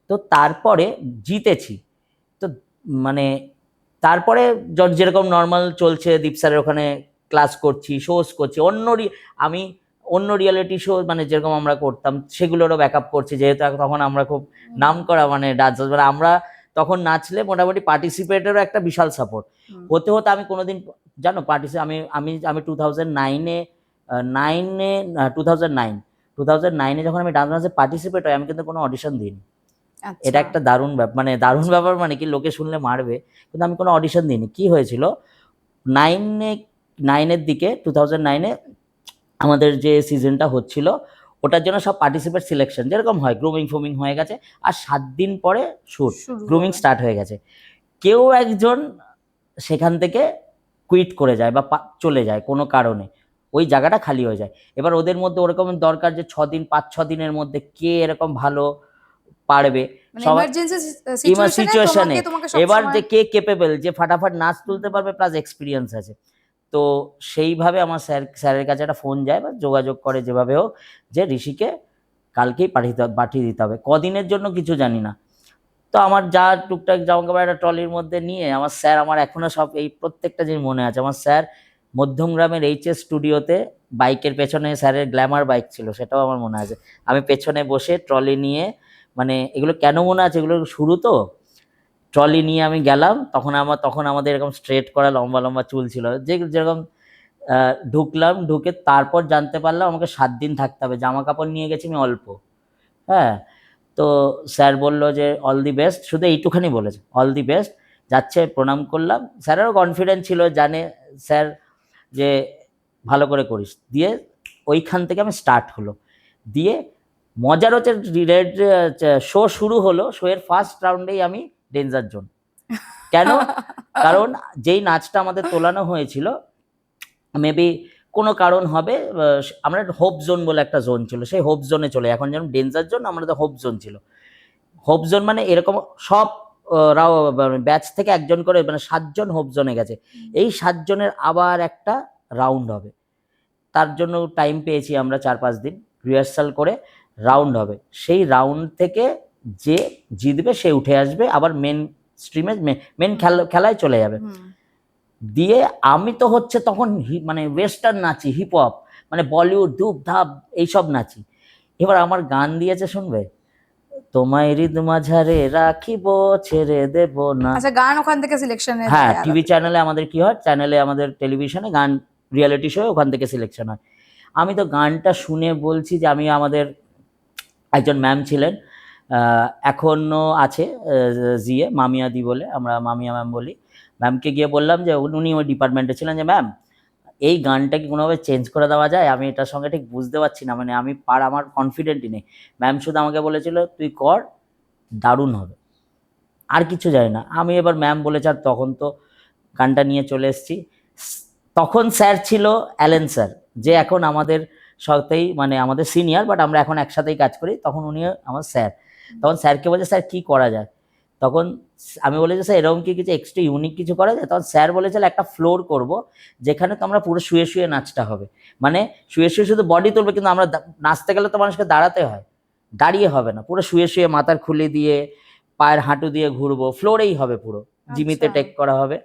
তো তারপরে জিতেছি, তো মানে তারপরে যেরকম নর্মাল চলছে, দীপ স্যারের ওখানে ক্লাস করছি, শোজ করছি, আমি অন্য রিয়েলিটি শো মানে যেরকম আমরা করতাম সেগুলোরও ব্যাকআপ করছি, যেহেতু তখন আমরা খুব নাম করা মানে ডান্সার, মানে আমরা তখন নাচলে মোটামুটি পার্টিসিপেটেরও একটা বিশাল সাপোর্ট হতে হতে আমি কোনোদিন জানো আমি আমি আমি 2009-এ 2009-এ যখন আমি ডান্সে পার্টিসিপেট হই, আমি কিন্তু কোনো অডিশন দিইনি। এটা একটা দারুণ ব্যাপার, মানে দারুণ ব্যাপার মানে কি, লোকে শুনলে মারবে, কিন্তু আমি কোনো অডিশন দিইনি। কি হয়েছিল, 9-এর দিকে 2009-এ আমাদের যে সিজনটা হচ্ছিল, ওটার জন্য সব পার্টিসিপেট সিলেকশন যেরকম হয়, গ্রুমিং হয়ে গেছে, আর 7 দিন পরে গ্রুমিং স্টার্ট হয়ে গেছে। কেউ একজন সেখান থেকে কুইট করে যায় বা চলে যায় কোনো কারণে, ওই জায়গাটা খালি হয়ে যায়। এবার ওদের মধ্যে ওরকম দরকার যে 5-6 দিনের মধ্যে কে এরকম ভালো পারবে সিচুয়েশনে, এবার যে কে কেপেবল, যে ফাটাফাট নাচ তুলতে পারবে প্লাস এক্সপিরিয়েন্স আছে। তো সেইভাবে আমার স্যারের কাছে একটা ফোন যায় বা যোগাযোগ করে যেভাবে হোক, যে ঋষিকে কালকেই পাঠিয়ে দিতে হবে, কদিনের জন্য কিছু জানি না। তো তো আমার যা টুকটাক জামা কাপড় একটা ট্রলির মধ্যে নিয়ে আমার স্যার, আমার এখনো সব এই প্রত্যেকটা জিনিস মনে আছে। আমার স্যার মধ্যমগ্রামের এইচএস স্টুডিওতে বাইকের পেছনে, স্যারের গ্ল্যামার বাইক ছিল, সেটাও আমার মনে আছে। আমি পেছনে বসে ট্রলি নিয়ে, মানে এগুলো কেন মনে আছে, এগুলো শুরু তো, ট্রলি নিয়ে আমি গেলাম। তখন আমাদের এরকম স্ট্রেট করা লম্বা লম্বা চুল ছিল, যেরকম ঢুকলাম, ঢুকে তারপর জানতে পারলাম আমাকে 7 দিন থাকতে হবে। জামা কাপড় নিয়ে গেছি আমি অল্প। হ্যাঁ, তো স্যার বললো যে অল দি বেস্ট, শুধু এইটুখানি বলেছে, অল দি বেস্ট। যাচ্ছে, প্রণাম করলাম। স্যারেরও কনফিডেন্স ছিল, জানে স্যার যে ভালো করে করিস। দিয়ে ওইখান থেকে আমি স্টার্ট হলো। দিয়ে মজার হচ্ছে, শো শুরু হলো, শো এর ফার্স্ট রাউন্ডেই আমি ডেঞ্জার জোন। কেন? কারণ যেই নাচটা আমাদের তোলানো হয়েছিল, মেবি কোনো কারণ হবে, আমরা হোপ জোন বলে একটা জোন ছিল, সেই হোপ জোনে চলে, এখন যেমন ডেঞ্জার জোন, আমাদের হোপ জোন ছিল। হোপ জোন মানে এরকম সব ব্যাচ থেকে একজন করে, মানে 7 জন হোপ জোনে গেছে। এই 7 জনের আবার একটা রাউন্ড হবে, তার জন্য টাইম পেয়েছি আমরা 4-5 দিন রিহার্সাল করে। রাউন্ড হবে, সেই রাউন্ড থেকে যে জিতবে সে উঠে আসবে, আবার মেন স্ট্রিমে মেন খেলায় চলে যাবে। দিয়ে আমি তো হচ্ছে তখন মানে ওয়েস্টার্ন নাচি, হিপ হপ, মানে বলিউড, ধূপ ধাপ এইসব নাচি। এবার আমার গান দিয়েছে, শুনবে? তোমায় হৃদ মাঝারে রাখিব, ছেড়ে দেব না। আচ্ছা, গান ওখান থেকে সিলেকশন? হ্যাঁ, টিভি চ্যানেলে আমাদের কি হয়, চ্যানেলে আমাদের টেলিভিশনে গান, রিয়েলিটি শো, ওখান থেকে সিলেকশন হয়। আমি তো গানটা শুনে বলছি যে, আমি আমাদের একজন ম্যাম ছিলেন, এখনো আছে, জিএ মামিয়াদি বলে, আমরা মামিয়া ম্যাম বলি। ম্যামকে গিয়ে বললাম যে, উনি ওই ডিপার্টমেন্টে ছিলেন, যে ম্যাম এই গানটা কি কোনোভাবে চেঞ্জ করে দেওয়া যায়, আমি এটার সঙ্গে ঠিক বুঝতে পারছি না, মানে আমি আমার কনফিডেন্টই নেই। ম্যাম শুধু আমাকে বলেছিল, তুই কর, দারুণ হবে, আর কিছু জানি না। আমি এবার ম্যাম বলেছে, আর তখন তো গানটা নিয়ে চলে এসেছি। তখন স্যার ছিল অ্যালেন স্যার, যে এখন আমাদের সাথেই, মানে আমাদের সিনিয়র, বাট আমরা এখন একসাথেই কাজ করি। তখন উনি আমার স্যার। তখন স্যারকে বলছে, স্যার কি করা যায়? তখন আমি বলেছি, স্যার এরকম কি কিছু এক্সট্রা ইউনিক কিছু করা যায়? তখন স্যার বলেছিল, একটা ফ্লোর করব, যেখানে তো আমরা পুরো শুয়ে শুয়ে নাচটা হবে, মানে শুয়ে শুয়ে শুধু বডি তুলবে, কিন্তু আমরা নাচতে গেলে তো মানুষকে দাঁড়াতে হয়, দাঁড়িয়ে হবে না, পুরো শুয়ে শুয়ে মাথার খুলে দিয়ে পায়ের হাঁটু দিয়ে ঘুরবো, ফ্লোরেই হবে, পুরো জিমিতে টেক করা হবে।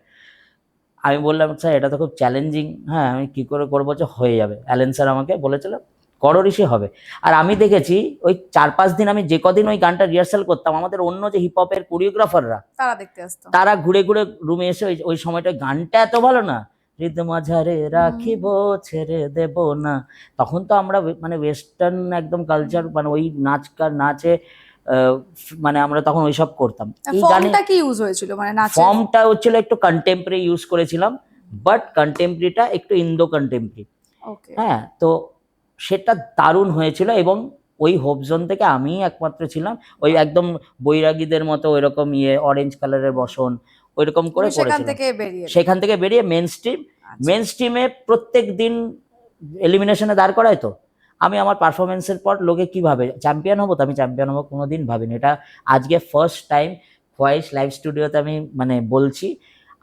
আমি বললাম, স্যার এটা তো খুব চ্যালেঞ্জিং, হ্যাঁ আমি কি করে করবো? যে হয়ে যাবে, অ্যালেন স্যার আমাকে বলেছিল করো ঋষি, হবে। আর আমি দেখেছি ওই 4-5 দিন আমি যে কদিন ওই গানটা রিহার্সাল করতাম, আমাদের অন্য যে হিপ হপের কোরিওগ্রাফাররা তারা দেখতে আসতো, তারা ঘুরে ঘুরে রুমে এসে ওই সময়টা, গানটা এত ভালো না, হৃদ মাঝারে রাখিব, ছেড়ে দেব না। তখন তো আমরা মানে ওয়েস্টার্ন একদম কালচার, মানে ওই নাচে মানে আমরা তখন ওইসব করতাম। এই গানে ফর্মটা কি ইউজ হয়েছিল, মানে নাচের ফর্মটা হচ্ছিল একটু কন্টেম্পোরারি ইউজ করেছিলাম, বাট কন্টেম্পোরারিটা একটু ইন্দো কন্টেম্পোরারি। ওকে। হ্যাঁ, তো সেটা দারুণ হয়েছিল। এবং ওই হোপ জোন থেকে আমি একমাত্র ছিলাম, ওই একদম বৈরাগীদের মতো ওইরকম অরেঞ্জ কালারের বসন, ওইরকম করে সেখান করেছিলাম। থেকে বেরিয়ে সেখান থেকে বেরিয়ে মেন স্ট্রিমে প্রত্যেক দিন এলিমিনেশনে দাঁড় করায়। তো আমি আমার পারফরমেন্সের পর লোকে কি ভাবে, চ্যাম্পিয়ন হবো? তো আমি চ্যাম্পিয়ন হবো কোনোদিন ভাবিনি। এটা আজকে ফার্স্ট টাইম ভয়েস লাইভ স্টুডিওতে আমি মানে বলছি।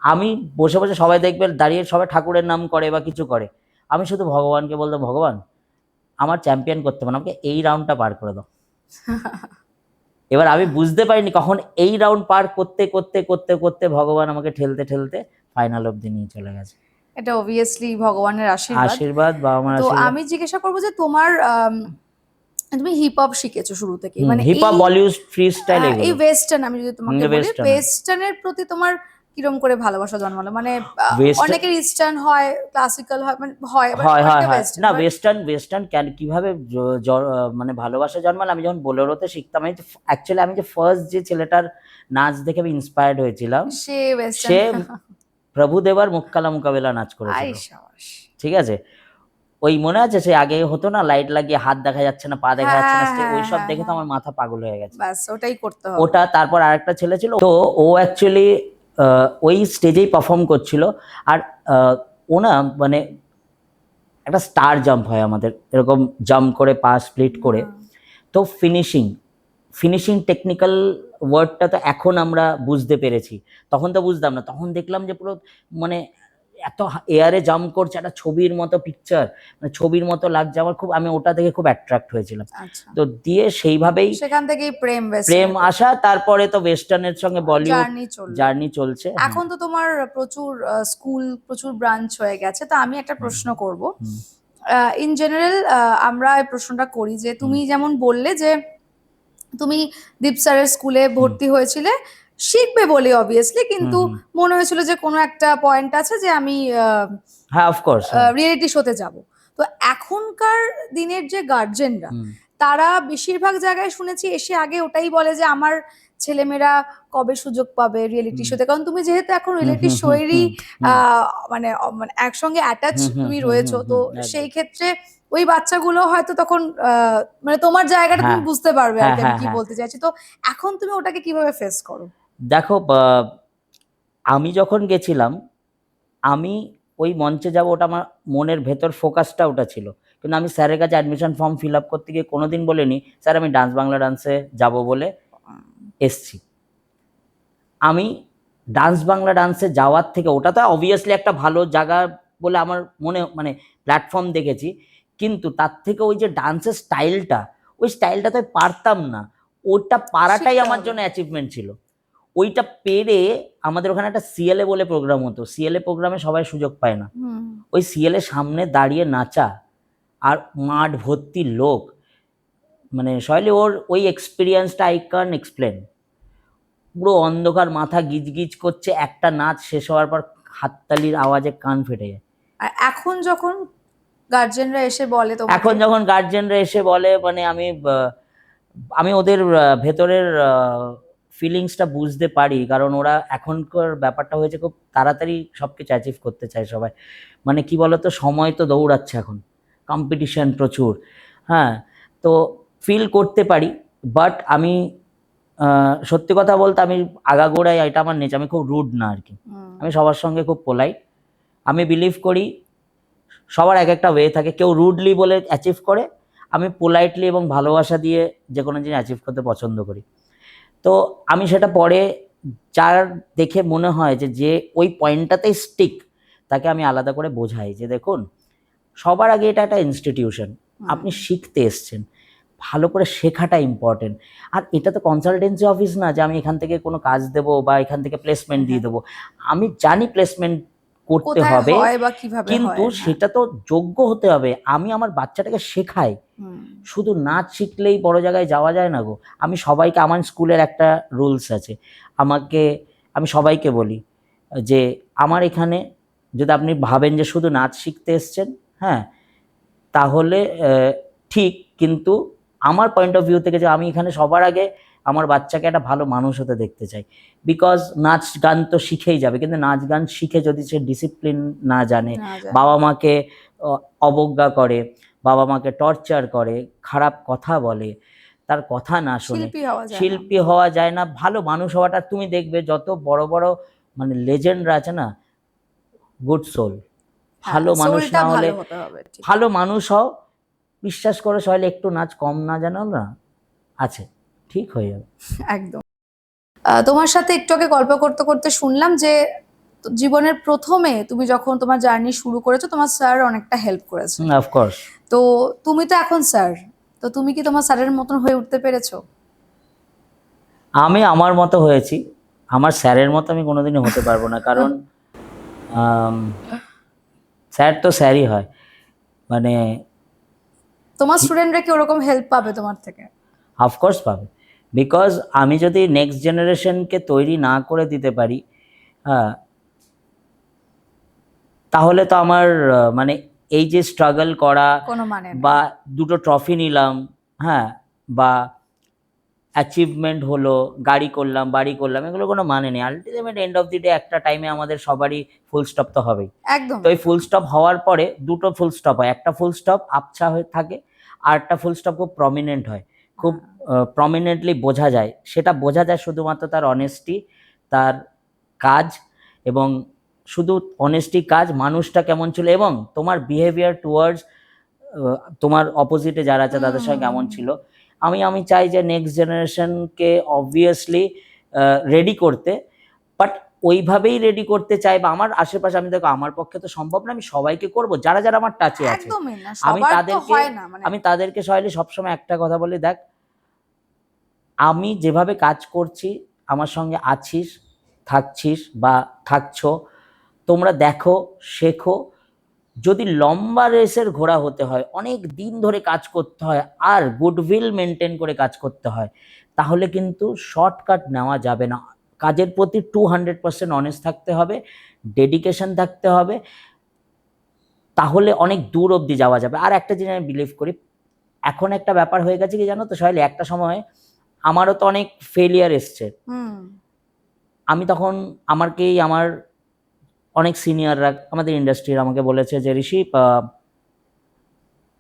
আমি বসে বসে, সবাই দেখবে দাঁড়িয়ে সবাই ঠাকুরের নাম করে বা কিছু করে, আমি শুধু ভগবানকে বলতাম, ভগবান আমার চ্যাম্পিয়ন করতে পারে, আমাকে এই রাউন্ডটা পার করে দাও। এবার আমি বুঝতে পারিনি কখন এই রাউন্ড পার করতে করতে করতে করতে ভগবান আমাকে ঠেলতে ঠেলতে ফাইনাল অবধি নিয়ে চলে গেছে। এটা অবভিয়াসলি ভগবানের আশীর্বাদ, বাবা মার তো আশীর্বাদ। আমি জিজ্ঞাসা করবো যে তোমার তুমি হিপ হপ শিখেছো শুরু থেকে, মানে hip hop, Bollywood, free style, এই ওয়েস্টার্ন, আমি যদি তোমাকে বলি western। ওয়েস্টার্নের প্রতি তোমার কিরম করে ভালোবাসা জন্মালো? মানে Western- অনেকের ইস্টার্ন হয়, ক্লাসিক্যাল হয়, মানে হয় হয় হয় অনেকের হয় western, না, but ওয়েস্টার্ন কিভাবে মানে ভালোবাসা জন্মালো? আমি যখন বোলেরোতে শিখতাম, অ্যাকচুয়ালি আমি যে ফার্স্ট যে ছেলেটার নাচ দেখে আমি ইন্সপায়ার্ড হয়েছিলাম, সে সে ওয়েস্টার্ন। প্রভুদেবার মুক্কালা মুকাবেলা নাচ আই করেছিল। সাবাস। ঠিক আছে, ওই মনে আছে সে আগে হতো না, লাইট লাগিয়ে হাত দেখা যাচ্ছে না, পা দেখা যাচ্ছে না, ওইসব দেখে তো আমার মাথা পাগল হয়ে গেছে। ব্যাস ওটাই করতে হবে। ওটা, তারপর আরেকটা ছেলে ছিল, তো ও অ্যাকচুয়ালি ওই স্টেজেই পারফর্ম করছিল। আর ওনা মানে একটা স্টার জাম্প হয় আমাদের, এরকম জাম্প করে পা স্প্লিট করে। তো ফিনিশিং টেকনিক্যাল ওয়ার্ডটা তো এখন আমরা বুঝতে পেরেছি, তখন তো বুঝতাম না। তখন দেখলাম যে পুরো মানে এত এয়ারে জাম্প করছে, একটা ছবির মতো পিকচার, মানে ছবির মতো লাগছে আমার খুব, আমি ওটা দেখে খুব অ্যাট্রাক্ট হয়েছিলাম। আচ্ছা, তো দিয়ে সেইভাবেই সেখান থেকেই প্রেম প্রেম আসা, তারপরে তো ওয়েস্টার্নের সঙ্গে বলিউড জার্নি চললো। জার্নি চলছে। এখন তো তোমার প্রচুর স্কুল, প্রচুর ব্রাঞ্চ হয়ে গেছে, তো আমি একটা প্রশ্ন করব। হুম, ইন জেনারেল আমরা এই প্রশ্নটা করি যে তুমি যেমন বললে যে তুমি দীপ স্যারের স্কুলে ভর্তি হয়েছিলে শিখবে বলে অবভিয়াসলি, কিন্তু হুম, হুম। মনে হয়েছিল যে কোনো একটা পয়েন্ট আছে যে আমি হ্যাঁ, অফকোর্স। রিয়েলিটি শোতে যাব। তো এখনকার দিনের যে গার্জেনরা, হুম, তারা বেশিরভাগ জায়গায় শুনেছি এসে আগে ওটাই বলে যে আমার ছেলেমেয়েরা কবে সুযোগ পাবে রিয়েলিটি হুম, শোতে, কারণ তুমি যেহেতু এখন হুম, রিয়েলিটি হুম, হুম, শোয়েরই হুম, হুম, মানে মানে একসঙ্গে অ্যাটাচ হুম, হুম, তুমি হুম, রয়েছো, হুম, তো হুম, একদম। সেই ক্ষেত্রে ওই বাচ্চাগুলো হয়তো তখন মানে তোমার জায়গাটা তুমি হ্যাঁ, বুঝতে পারবে আর হ্যাঁ, কি আমি হ্যাঁ, কি হ্যাঁ। বলতে চাইছি। তো এখন তুমি ওটাকে কিভাবে ফেস করো? দেখো, আমি যখন গেছিলাম, আমি ওই মঞ্চে যাব ওটা আমার মনের ভেতর ফোকাসটা ওটা ছিল। কিন্তু আমি স্যারের কাছে অ্যাডমিশন ফর্ম ফিল আপ করতে গিয়ে কোনোদিন বলিনি, স্যার আমি ডান্স বাংলা ডান্সে যাব বলে এসছি। আমি ডান্স বাংলা ডান্সে যাওয়ার থেকে, ওটা তো অবভিয়াসলি একটা ভালো জায়গা বলে আমার মনে, মানে প্ল্যাটফর্ম দেখেছি, কিন্তু তার থেকে ওই যে ডান্সের স্টাইলটা, ওই স্টাইলটা তো পারতাম না, ওটা পারাটাই শিখতে আমার হবে। জন্য অ্যাচিভমেন্ট ছিল। ওইটা পেরে আমাদের ওখানে একটা সিএলএ বলে প্রোগ্রাম হতো, সিএলএ প্রোগ্রামে সবাই সুযোগ পায় না। হুম। ওই সিএলএ সামনে দাঁড়িয়ে নাচা, আর মাঠ ভর্তি লোক, মানে সয়লি ওর ওই এক্সপিরিয়েন্সটা আই ক্যান এক্সপ্লেন। পুরো অন্ধকার, মাথা গিজগিজ করছে, একটা নাচ শেষ হওয়ার পর হাততালির আওয়াজে কান ফেটে যায়। আর এখন যখন গার্জেনরা এসে বলে তোমাকে, এখন যখন গার্জেনরা এসে বলে, মানে আমি ওদের ভেতরের ফিলিংসটা বুঝতে পারি, কারণ ওরা এখনকার ব্যাপারটা হয়েছে খুব তাড়াতাড়ি সবকিছু অ্যাচিভ করতে চায় সবাই। মানে কি বলতো, সময় তো দৌড়াচ্ছে এখন, কম্পিটিশন প্রচুর। হ্যাঁ, তো ফিল করতে পারি। বাট আমি সত্যি কথা বলতে, আমি আগাগোড়াই, এটা আমার নেচার, আমি খুব রুড না আর কি। আমি সবার সঙ্গে খুব পোলাইট। আমি বিলিভ করি সবার এক একটা ওয়ে থাকে, কেউ রুডলি বলে অ্যাচিভ করে, আমি পোলাইটলি এবং ভালোবাসা দিয়ে যে কোনো জিনিস অ্যাচিভ করতে পছন্দ করি। তো আমি সেটা পরে যার দেখে মনে হয় যে যে ওই পয়েন্টটাতেই স্টিক, তাকে আমি আলাদা করে বোঝাই যে দেখুন, সবার আগে এটা একটা ইনস্টিটিউশন, আপনি শিখতে এসছেন, ভালো করে শেখাটা ইম্পর্টেন্ট। আর এটা তো কনসালটেন্সি অফিস না যে আমি এখান থেকে কোনো কাজ দেবো বা এখান থেকে প্লেসমেন্ট দিয়ে দেবো। আমি জানি প্লেসমেন্ট করতে কোথায় হবে, হয় বা কিভাবে কিন্তু হয়, হ্যাঁ। সেটা তো যোগ্য হতে হবে। আমি আমার বাচ্চাটাকে শেখাই, হুম। শুধু নাচ শিখলেই বড় জায়গায় যাওয়া যায় না গো। আমি সবাইকে, আমার স্কুলের একটা রুলস আছে, আমি সবাইকে বলি যে আমার এখানে যদি আপনি ভাবেন যে শুধু নাচ শিখতে এসছেন, হ্যাঁ, তাহলে ঠিক, কিন্তু আমার পয়েন্ট অফ ভিউ থেকে যে আমি এখানে সবার আগে আমার বাচ্চাকে একটা ভালো মানুষ হতে দেখতে চাই। বিকজ নাচ গান তো শিখেই যাবে, কিন্তু নাচ গান শিখে যদি সে ডিসিপ্লিন না জানে, না জানি। বাবা মাকে অবজ্ঞা করে, বাবা মাকে টর্চার করে, খারাপ কথা বলে, তার কথা না শোনে, শিল্পী হওয়া যায় না। শিল্পী হওয়া যায় না। ভালো মানুষ হওয়াটা, তুমি দেখবে যত বড় বড় মানে লেজেন্ডরা আছে না, গুড সোল, ভালো হ্যাঁ, মানুষ সোলটা না হলে, ভালো হতে হবে, ঠিক। ভালো মানুষ হও, বিশ্বাস করো সবাই একটু নাচ কম না জানো না আছে, ঠিক হয়ে যাবে। একদম। তোমার সাথে একটু আগে গল্প করতে করতে শুনলাম যে জীবনের প্রথমে তুমি যখন তোমার জার্নি শুরু করেছো, তোমার স্যার অনেকটা হেল্প করেছে। অফকোর্স। তো তুমি তো এখন স্যার, তো তুমি কি তোমার স্যারের মতন হয়ে উঠতে পেরেছো? আমি আমার মতো হয়েছি, আমার স্যারের মতো আমি কোনোদিনই হতে পারবো না, কারণ স্যার তো স্যারই হয়, মানে তোমার স্টুডেন্টরা কি ওরকম হেল্প পাবে তোমার থেকে? অফকোর্স পাবে। বিকজ আমি যদি নেক্সট জেনারেশনকে তৈরি না করে দিতে পারি, হ্যাঁ, তাহলে তো আমার মানে এই যে স্ট্রাগল করা কোনো মানে নেই। বা দুটো ট্রফি নিলাম, হ্যাঁ, বা অ্যাচিভমেন্ট হলো, গাড়ি করলাম, বাড়ি করলাম, এগুলো কোনো মানে নেই। Ultimate end of the day একটা টাইমে আমাদের সবারই ফুল স্টপ তো হবেই। একদম। তো এই ফুল স্টপ হওয়ার পরে দুটো ফুল স্টপ হয়, একটা ফুল স্টপ আবছা হয়ে থাকে, আর একটা ফুল স্টপ খুব প্রমিনেন্ট হয়, খুব প্রমিনেন্টলি বোঝা যায়। সেটা বোঝা যায় শুধুমাত্র তার অনেস্টি, তার কাজ, এবং শুধু অনেস্টি, কাজ, মানুষটা কেমন ছিল, এবং তোমার বিহেভিয়ার টুয়ার্ডস তোমার অপোজিটে যারা আছে তাদের সঙ্গে কেমন ছিল। আমি চাই যে নেক্সট জেনারেশনকে অবভিয়াসলি রেডি করতে, বাট ওইভাবেই রেডি করতে চাই, বা আমার আশেপাশে, আমি দেখো আমার পক্ষে তো সম্ভব না আমি সবাইকে করব, যারা যারা আমার টাচে আছে একদমই না, আমি সবার তো তাদেরকে হয় না, মানে আমি তাদেরকে সবসময় একটা কথা বলি, দেখ আমি যেভাবে কাজ করছি, আমার সঙ্গে আছিস, থাকছিস বা থাকছো, তোমরা দেখো, শেখো। যদি লম্বা রেসের ঘোড়া হতে হয়, অনেক দিন ধরে কাজ করতে হয়, আর গুডউইল মেনটেন করে কাজ করতে হয়, তাহলে কিন্তু শর্টকাট নেওয়া যাবে না। কাজের প্রতি 200% অনেস্ট থাকতে হবে, ডেডিকেশন থাকতে হবে, তাহলে অনেক দূর অবধি যাওয়া যাবে। আর একটা জিনিস আমি বিলিভ করি, এখন একটা ব্যাপার হয়ে গেছে কি জানো তো সোহেলি, একটা সময় আমারও তো অনেক ফেলিয়ার এসছে। আমি তখন আমার অনেক সিনিয়ররা আমাদের ইন্ডাস্ট্রির আমাকে বলেছে যে ঋষি,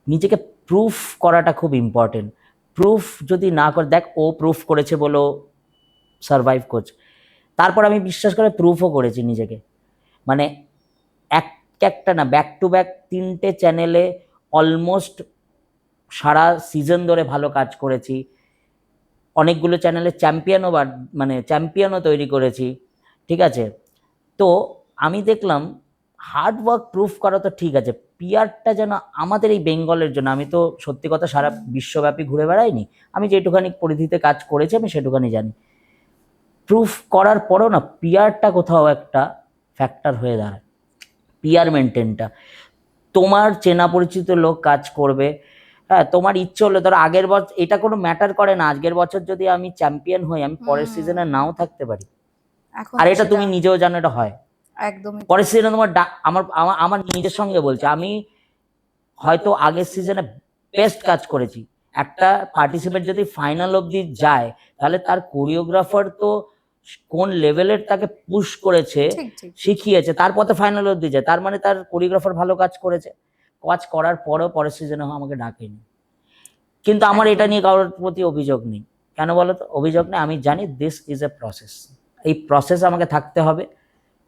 নিজেকে প্রুফ করাটা খুব ইম্পর্টেন্ট। প্রুফ যদি না করে, দেখ ও প্রুফ করেছে বলো সারভাইভ করছে, তারপর আমি বিশ্বাস করে প্রুফও করেছি নিজেকে। মানে একটা না, ব্যাক টু ব্যাক 3টে চ্যানেলে অলমোস্ট সারা সিজন ধরে ভালো কাজ করেছি, অনেকগুলো চ্যানেলে চ্যাম্পিয়নও তৈরি করেছি, ঠিক আছে। তো আমি দেখলাম হার্ড ওয়ার্ক প্রুফ করা তো ঠিক আছে, পিআরটা যেন আমাদের এই বেঙ্গলের জন্য, আমি তো সত্যি কথা সারা বিশ্বব্যাপী ঘুরে বেড়াইনি, আমি যেটুখানি পরিধিতে কাজ করেছি আমি সেটুখানি জানি। প্রুফ করার পরও না পিআরটা কোথাও একটা ফ্যাক্টর হয়ে দাঁড়ায়। পিআর মেনটেনটা, তোমার চেনা পরিচিত লোক কাজ করবে, হ্যাঁ তোমার ইচ্ছে হলো, ধরো আগের বছর, এটা কোনো ম্যাটার করে না, আজকের বছর যদি আমি চ্যাম্পিয়ন হই, আমি পরের সিজনে নাও থাকতে পারি। আর এটা তুমি নিজেও জানো এটা হয়, একদমই পরের সিজনে তোমার আমার আমার আমার নিজের সঙ্গে বলছি, আমি হয়তো আগের সিজনে বেস্ট কাজ করেছি, একটা পার্টিসিপেন্ট যদি ফাইনাল অবধি যায়, তাহলে তার কোরিওগ্রাফার তো কোন লেভেলের তাকে পুশ করেছে, শিখিয়েছে, তারপর তো ফাইনাল অবধি যায়, তার মানে তার কোরিওগ্রাফার ভালো কাজ করেছে। কাজ করার পরেও পরের সিজনে আমাকে ডাকেনি, কিন্তু আমার এটা নিয়ে কারোর প্রতি অভিযোগ নেই। কেন বলো তো অভিযোগ নেই? আমি জানি দিস ইজ এ প্রসেস, এই প্রসেস আমাকে থাকতে হবে।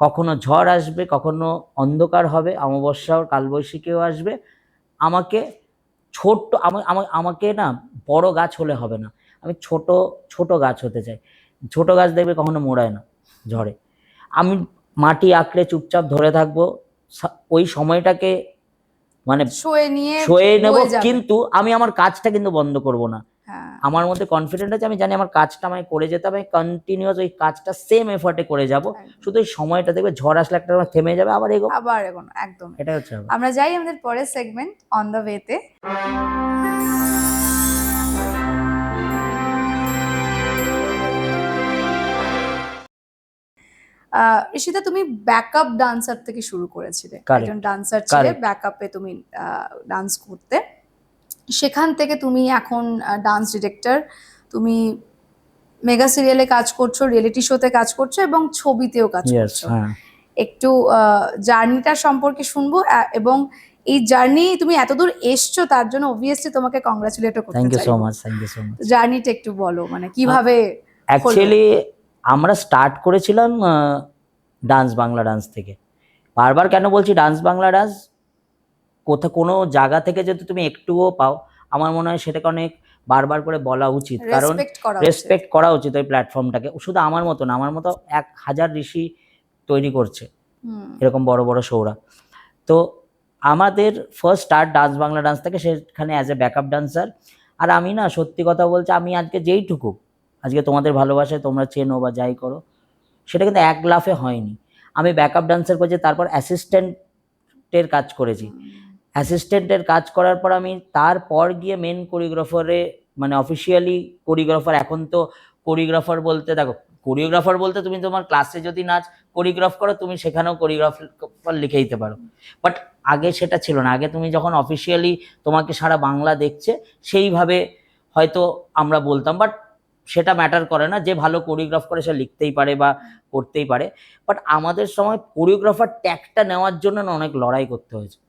কখনো ঝড় আসবে, কখনো অন্ধকার হবে, অমাবস্যাও কালবৈশাখীও আসবে। আমাকে ছোট্ট আমাকে না বড় গাছ হলে হবে না, আমি ছোট ছোট গাছ হতে চাই। ছোট গাছ দেখবে কখনো মোড়ায় না ঝড়ে। আমি মাটি আঁকড়ে চুপচাপ ধরে থাকবো, ওই সময়টাকে মানে সয়ে নেব, কিন্তু আমি আমার কাজটা কিন্তু বন্ধ করব না। আমার মধ্যে কনফিডেন্ট আছে, আমি জানি আমার কাজটা আমায় করে যেতে হবে, কন্টিনিউয়াস ওই কাজটা সেম এফর্টে করে যাব। শুধু এই সময়টা দেখবে ঝড় আসলে একটা থেমে যাবে, আবার এগোনো। একদম, এটা হচ্ছে। আমরা যাই আমাদের পরের সেগমেন্ট অন দ্য ওয়েতে। ঋষিতা, তুমি ব্যাকআপ ডান্সার থেকে শুরু করেছিলে, একজন ডান্সার ছিলে, ব্যাকআপে তুমি ডান্স করতে, সেখান থেকে তুমি এখন ডান্স ডিরেক্টর, তুমি মেগা সিরিয়ালে কাজ করছো, রিয়েলিটি শোতে কাজ করছো এবং ছবিতেও কাজ করছো। একটু জার্নিটা সম্পর্কে শুনবো, এবং এই জার্নি তুমি এতদূর এসছো তার জন্য অবভিয়াসলি তোমাকে কংগ্রাচুলেটও করতে চাই। Thank you so much, thank you so much. জার্নিটা একটু বলো, মানে কিভাবে? অ্যাকচুয়ালি আমরা স্টার্ট করেছিলাম ডান্স বাংলা ডান্স থেকে। বারবার কেন বলছি ডান্স বাংলা ডান্স, কোনো জায়গা থেকে যদি তুমি একটুও পাও, আমার মনে হয় সেটাকে অনেক বারবার করে বলা উচিত, কারণ রেসপেক্ট করা উচিত ওই প্ল্যাটফর্মটাকে। শুধু আমার মতো না, আমার মতো 1000 ঋষি তৈরি করছে এরকম বড় বড় শোরা। তো আমাদের first start dance Bangla dance থেকে, সেখানে অ্যাজ এ ব্যাকআপ ডান্সার। আর আমি না সত্যি কথা বলছি, আমি আজকে যেইটুকু আজকে তোমাদের ভালোবাসায় তোমরা চেনো বা যাই করো, সেটা কিন্তু এক লাফে হয়নি। আমি ব্যাকআপ ডান্সার করেছি, তারপর অ্যাসিস্ট্যান্টের কাজ করেছি। অ্যাসিস্ট্যান্টের কাজ করার পর আমি তারপর গিয়ে মেন কোরিওগ্রাফারে, মানে অফিসিয়ালি কোরিওগ্রাফার। এখন তো কোরিওগ্রাফার বলতে, দেখো কোরিওগ্রাফার বলতে তুমি তোমার ক্লাসে যদি নাচ কোরিওগ্রাফ করো, তুমি সেখানেও কোরিওগ্রাফার লিখে দিতে পারো, বাট আগে সেটা ছিল না। আগে তুমি যখন অফিসিয়ালি তোমাকে সারা বাংলা দেখছে, সেইভাবে হয়তো আমরা বলতাম, বাট সেটা ম্যাটার করে না, যে ভালো কোরিওগ্রাফ করে সে লিখতেই পারে বা করতেই পারে। বাট আমাদের সময় কোরিওগ্রাফার ট্যাগটা নেওয়ার জন্য না অনেক লড়াই করতে হয়েছে।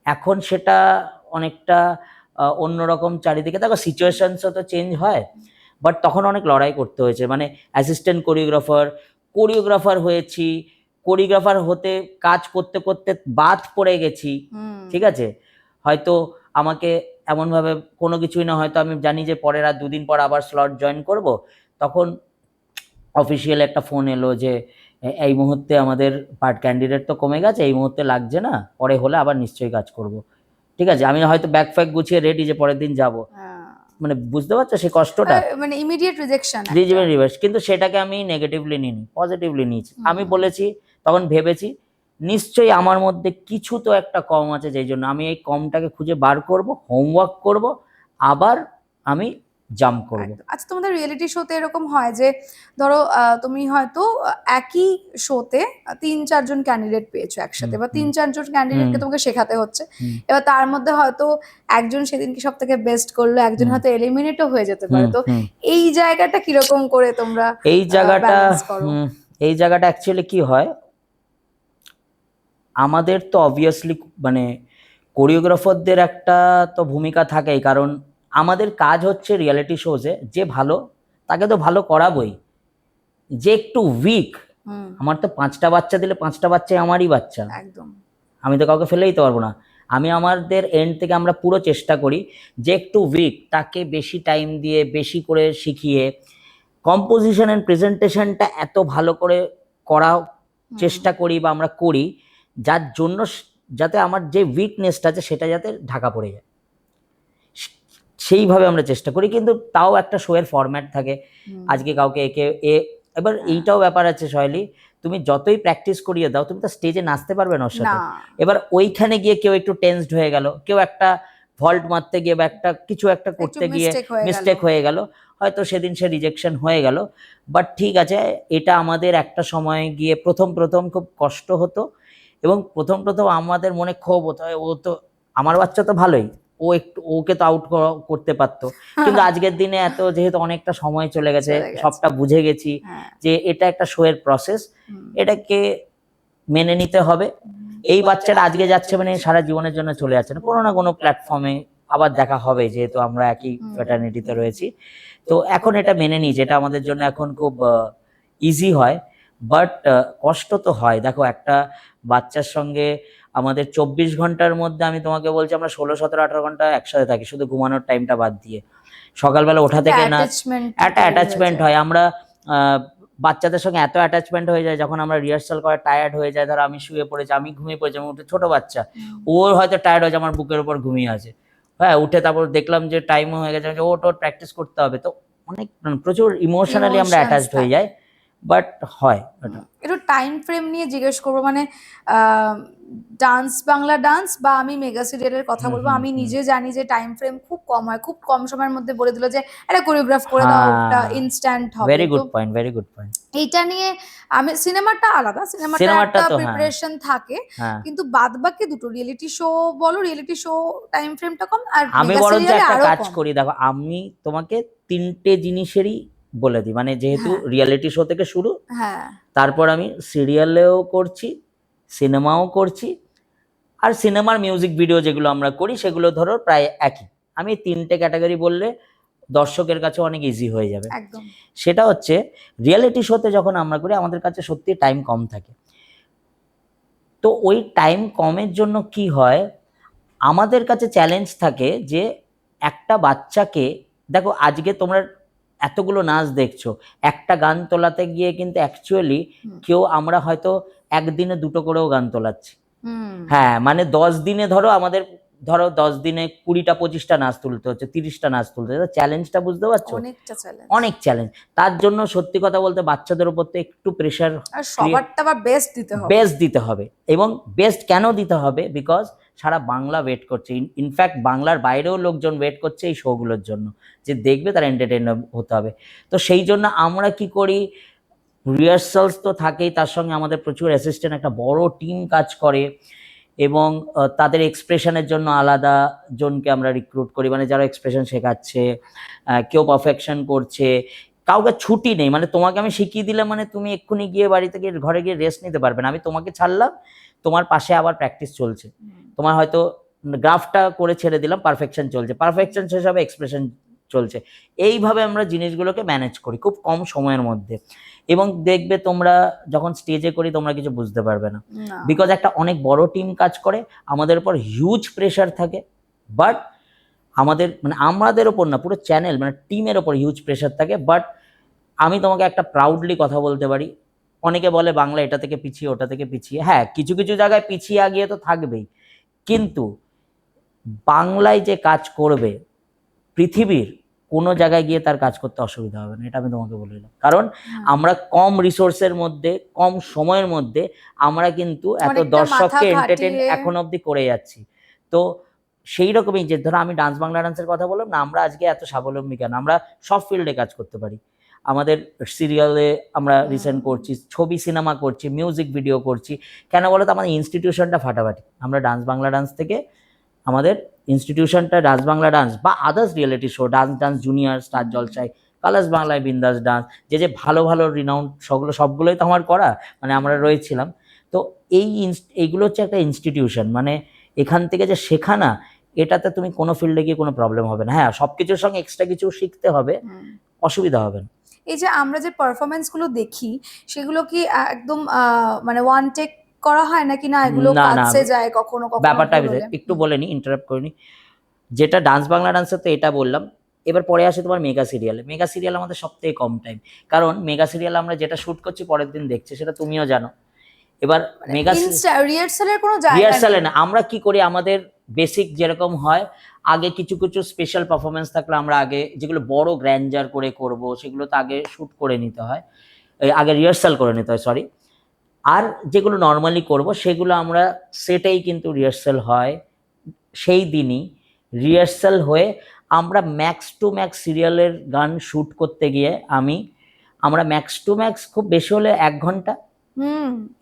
এখন সেটা অনেকটা অন্যরকম, চারিদিকে দেখো সিচুয়েশনসও তো চেঞ্জ হয়, বাট তখন অনেক লড়াই করতে হয়েছে। মানে অ্যাসিস্ট্যান্ট কোরিওগ্রাফার হয়েছি, কোরিওগ্রাফার হতে কাজ করতে করতে বাদ পড়ে গেছি, ঠিক আছে। হয়তো আমাকে এমনভাবে কোনো কিছুই না, হয়তো আমি জানি যে পরের আর 2 দিন পর আবার স্লট জয়েন করব, তখন অফিসিয়াল একটা ফোন এলো যে এই মুহূর্তে আমাদের পার্ট ক্যান্ডিডেট তো কমে গেছে, এই মুহূর্তে লাগছে না, পরে হলে আবার নিশ্চয়ই কাজ করব, ঠিক আছে, আমি হয়তো ব্যাগ ফ্যাগ গুছিয়ে রেডি যে পরের দিন যাব, মানে বুঝতে পারছো সেই কষ্টটা, মানে ইমিডিয়েট রিজেকশন, রিভার্স। কিন্তু সেটাকে আমি নেগেটিভলি নিইনি, পজিটিভলি নিয়েছি। আমি বলেছি, তখন ভেবেছি নিশ্চয়ই আমার মধ্যে কিছু তো একটা কম আছে, যেই জন্য আমি এই কমটাকে খুঁজে বার করব, হোমওয়ার্ক করব, আবার আমি জাম্প করব। আচ্ছা, তোমাদের রিয়েলিটি শোতে এরকম হয় যে ধরো তুমি হয়তো একই শোতে 3-4 জন ক্যান্ডিডেট পেয়েছো একসাথে, বা 3-4 জন ক্যান্ডিডেটকে তোমাকে শেখাতে হচ্ছে, এবার তার মধ্যে হয়তো একজন সেদিনকে সব থেকে বেস্ট করলো, একজন হয়তো এলিমিনেটও হয়ে যেতে পারে, তো এই জায়গাটা কিরকম করে তোমরা এই জায়গাটা balance করো? এই জায়গাটা অ্যাকচুয়ালি কি হয়, আমাদের তো অবভিয়াসলি মানে কোরিওগ্রাফারদের একটা তো ভূমিকা থাকেই, কারণ আমাদের কাজ হচ্ছে রিয়েলিটি শোজে যে ভালো তাকে তো ভালো করাবই, যে একটু উইক, আমার তো 5টা বাচ্চা দিলে 5টা বাচ্চাই আমারই বাচ্চা, একদম, আমি তো কাউকে ফেলে দিতে পারবো না। আমি আমাদের এন্ড থেকে আমরা পুরো চেষ্টা করি যে একটু উইক তাকে বেশি টাইম দিয়ে বেশি করে শিখিয়ে কম্পোজিশন অ্যান্ড প্রেজেন্টেশনটা এত ভালো করে করা চেষ্টা করি বা আমরা করি, যার জন্য যাতে আমার যে উইকনেসটা আছে সেটা যাতে ঢাকা পড়ে যায়, সেইভাবে আমরা চেষ্টা করি। কিন্তু তাও একটা শো এর ফরম্যাট থাকে, আজকে কাউকে একে এবার এইটাও ব্যাপার আছে সয়লি, তুমি যতই প্র্যাকটিস করিয়ে দাও তুমি তো স্টেজে নাচতে পারবে না ওর সাথে, এবার ওইখানে গিয়ে কেউ একটু টেন্সড হয়ে গেল, কেউ একটা ভল্ট মারতে গিয়ে বা একটা কিছু একটা করতে গিয়ে মিস্টেক হয়ে গেল, হয়তো সেদিন সে রিজেকশন হয়ে গেল। বাট ঠিক আছে, এটা আমাদের একটা সময় গিয়ে প্রথম খুব কষ্ট হতো, এবং প্রথম আমাদের মনে ক্ষোভ হতো, ও তো আমার বাচ্চা তো ভালোই, ও একটু ওকে তো আউট করতে পারতো, কিন্তু আজকের দিনে এত যেহেতু অনেকটা সময় চলে গেছে, সবটা বুঝে গেছি যে এটা একটা শো এর প্রসেস, এটাকে মেনে নিতে হবে। এই বাচ্চাটা আজকে যাচ্ছে মানে সারা জীবনের জন্য চলে যাচ্ছে না, কোনো না কোনো প্ল্যাটফর্মে আবার দেখা হবে, যেহেতু আমরা একই ফ্র্যাটার্নিটিতে রয়েছি। তো এখন এটা মেনে নিই, যেটা আমাদের জন্য এখন খুব ইজি হয়, বাট কষ্ট তো হয়। দেখো, একটা বাচ্চার সঙ্গে আমাদের 24 ঘন্টার মধ্যে আমি তোমাকে বলছি আমরা 16, 17, 18 ঘন্টা একসাথে থাকি, শুধু ঘুমানোর টাইমটা বাদ দিয়ে। সকালবেলা ওঠা থেকে না একটা অ্যাটাচমেন্ট হয়, আমরা বাচ্চাদের সঙ্গে এত অ্যাটাচমেন্ট হয়ে যায়, যখন আমরা রিহার্সাল করে টায়ার্ড হয়ে যায়, ধরো আমি শুয়ে পড়েছি, আমি ঘুমিয়ে পড়েছি, আমি উঠে, ছোট বাচ্চা ওর হয়তো টায়ার্ড হয়েছে, আমার বুকের উপর ঘুমিয়ে আছে, হ্যাঁ, উঠে তারপর দেখলাম যে টাইমও হয়ে গেছে, ওর প্র্যাকটিস করতে হবে, তো অনেক প্রচুর ইমোশনালি আমরা অ্যাটাচড হয়ে যাই, বাট হয় এটা। একটু টাইম ফ্রেম নিয়ে জিজ্ঞেস করবো, মানে ডান্স, বাংলা ডান্স বা আমি মেগা সিরিয়ালের কথা বলবো, আমি নিজে জানি যে টাইম ফ্রেম খুব কম হয়, খুব কম সময়ের মধ্যে বলে দিল যে একটা কোরিওগ্রাফ করে দাও, একটা ইনস্ট্যান্ট হবে। Very good point, very good point. এইটা নিয়ে আমি, সিনেমাটা আলাদা, সিনেমাটা একটা প্রিপারেশন থাকে, কিন্তু বাদবাকি দুটো রিয়েলিটি শো বলো, রিয়েলিটি শো টাইম ফ্রেমটা কম, আর আমি বরঞ্চ একটা কাজ করি, দেখো আমি তোমাকে 3টে জিনিসেরই বলে দিই, মানে যেহেতু রিয়েলিটি শো থেকে শুরু, তারপর আমি সিরিয়ালেও করছি, সিনেমাও করছি, আর সিনেমার মিউজিক ভিডিও যেগুলো আমরা করি সেগুলো ধরো প্রায় একই। আমি 3টে ক্যাটাগরি বললে দর্শকের কাছে অনেক ইজি হয়ে যাবে। সেটা হচ্ছে রিয়েলিটি শোতে যখন আমরা করি আমাদের কাছে সত্যি টাইম কম থাকে, তো ওই টাইম কমের জন্য কি হয়, আমাদের কাছে চ্যালেঞ্জ থাকে যে একটা বাচ্চাকে, দেখো আজকে তোমরা এতগুলো নাচ দেখছো, একটা গান তোলাতে গিয়ে কিন্তু অ্যাকচুয়ালি কেউ আমরা হয়তো একদিনে 2টো করেও গান তোলাচ্ছি, হ্যাঁ, মানে 10 দিনে ধরো আমাদের 10 দিনে 20টা 25টা নাচ তুলতে হচ্ছে, 30টা নাচ তুলতে হচ্ছে, চ্যালেঞ্জটা বুঝতে পারছো, অনেক চ্যালেঞ্জ। তার জন্য সত্যি কথা বলতে বাচ্চাদের উপর তো একটু প্রেশার, সবারটা আবার বেস্ট দিতে হবে, এবং বেস্ট কেন দিতে হবে, বিকজ সারা বাংলা ওয়েট করছে, ইনফ্যাক্ট বাংলার বাইরেও লোকজন ওয়েট করছে এই শোগুলোর জন্য, যে দেখবে তারা এন্টারটেইন হতে হবে। তো সেই জন্য আমরা কি করি, রিহার্সালস তো থাকেই, তার সঙ্গে আমাদের প্রচুর অ্যাসিস্ট্যান্ট, একটা বড় টিম কাজ করে, এবং তাদের এক্সপ্রেশনের জন্য আলাদা জনকে আমরা রিক্রুট করি, মানে যারা এক্সপ্রেশন শেখাচ্ছে, কেউ পারফেকশন করছে, কাউকে ছুটি নেই, মানে তোমাকে আমি শিখিয়ে দিলাম মানে তুমি এক্ষুনি গিয়ে বাড়িতে গিয়ে ঘরে গিয়ে রেস্ট নিতে পারবে না, আমি তোমাকে ছাড়লাম, তোমার পাশে আবার প্র্যাকটিস চলছে, তোমার হয়তো গ্রাফটা করে ছেড়ে দিলাম, পারফেকশন চলছে, পারফেকশন শেষ হবে, এক্সপ্রেশন চলছে, এইভাবে আমরা জিনিসগুলোকে ম্যানেজ করি খুব কম সময়ের মধ্যে। এবং দেখবে তোমরা যখন স্টেজে করি তোমরা কিছু বুঝতে পারবে না, বিকজ একটা অনেক বড় টিম কাজ করে, আমাদের উপর হিউজ প্রেশার থাকে, বাট আমাদের মানে আমাদের ওপর না, পুরো চ্যানেল মানে টিমের ওপর হিউজ প্রেশার থাকে, বাট আমি তোমাকে একটা প্রাউডলি কথা বলতে পারি, অনেকে বলে বাংলা এটা থেকে পিছিয়ে ওটা থেকে পিছিয়ে, হ্যাঁ কিছু কিছু জায়গায় পিছিয়ে আগিয়ে তো থাকবেই, কিন্তু বাংলায় যে কাজ করবে পৃথিবীর কোনো জায়গায় গিয়ে তার কাজ করতে অসুবিধা হবে না, এটা আমি তোমাকে বলে দিলাম। কারণ আমরা কম রিসোর্সের মধ্যে কম সময়ের মধ্যে আমরা কিন্তু এত অনেকটা মাথা দর্শককে এন্টারটেন খাটিয়ে এখন অবধি করে যাচ্ছি। তো সেই রকমই যে ধরো আমি ডান্স বাংলা ডান্সের কথা বললাম না, আমরা আজকে এত স্বাবলম্বী কেন, আমরা সব ফিল্ডে কাজ করতে পারি। আমাদের সিরিয়ালে আমরা রিসেন্ট করছি, ছবি সিনেমা করছি, মিউজিক ভিডিও করছি, কেন বলো তো আমাদের ইনস্টিটিউশনটা ফাটাফাটি। আমরা ডান্স বাংলা ডান্স থেকে আমাদের ইনস্টিটিউশনটা ডান্স বাংলা ডান্স বা others reality show, dance dance junior, star জলসায়, কালার্স বাংলায়, বিন্দাস ডান্স, যে ভালো ভালো রিনাউন্ড সবগুলোই তো আমার করা, মানে আমরা রয়েছিলাম। তো এইগুলো হচ্ছে একটা ইনস্টিটিউশন, মানে এখান থেকে যে শেখা না, এটাতে তুমি কোনো ফিল্ডে গিয়ে কোনো প্রবলেম হবে না। হ্যাঁ সব কিছুর সঙ্গে এক্সট্রা কিছু শিখতে হবে, অসুবিধা হবে না। এই যে আমরা যে পারফরমেন্স গুলো দেখি সেগুলো কি একদম মানে ওয়ান টেক করা হয় নাকি না এগুলো না, কাছে যায় কখনো কখনো ব্যাপারটা ভুল হলে? একটু বলে নি, ইন্টারাপ্ট করিনি। যেটা ডান্স বাংলা ডান্সের তো এটা বললাম, এবার পরে আসে তোমার মেগা সিরিয়ালে। মেগা সিরিয়াল আমাদের সব থেকে কম টাইম, কারণ মেগা সিরিয়াল আমরা যেটা শুট করছি পরের দিন দেখছি, সেটা তুমিও জানো। এবার মেগা রিহার্সালের কোনো জায়গা রিহার্সালে নেই। না, আমরা কি করি, আমাদের বেসিক যেরকম হয়, আগে কিছু কিছু স্পেশাল পারফরমেন্স থাকলে আমরা আগে যেগুলো বড় গ্র্যান্ডার করে করব, সেগুলো তো আগে শুট করে নিতে হয়, আগে রিহার্সাল করে নিতে হয়, সরি। আর যেগুলো নর্মালি করব সেগুলো আমরা সেটাই কিন্তু রিহার্সাল হয় সেই দিনই। রিহার্সাল হয়ে আমরা ম্যাক্স টু ম্যাক্স সিরিয়ালের গান শ্যুট করতে গিয়ে আমরা ম্যাক্স টু ম্যাক্স খুব বেশি হলে 1 ঘন্টা,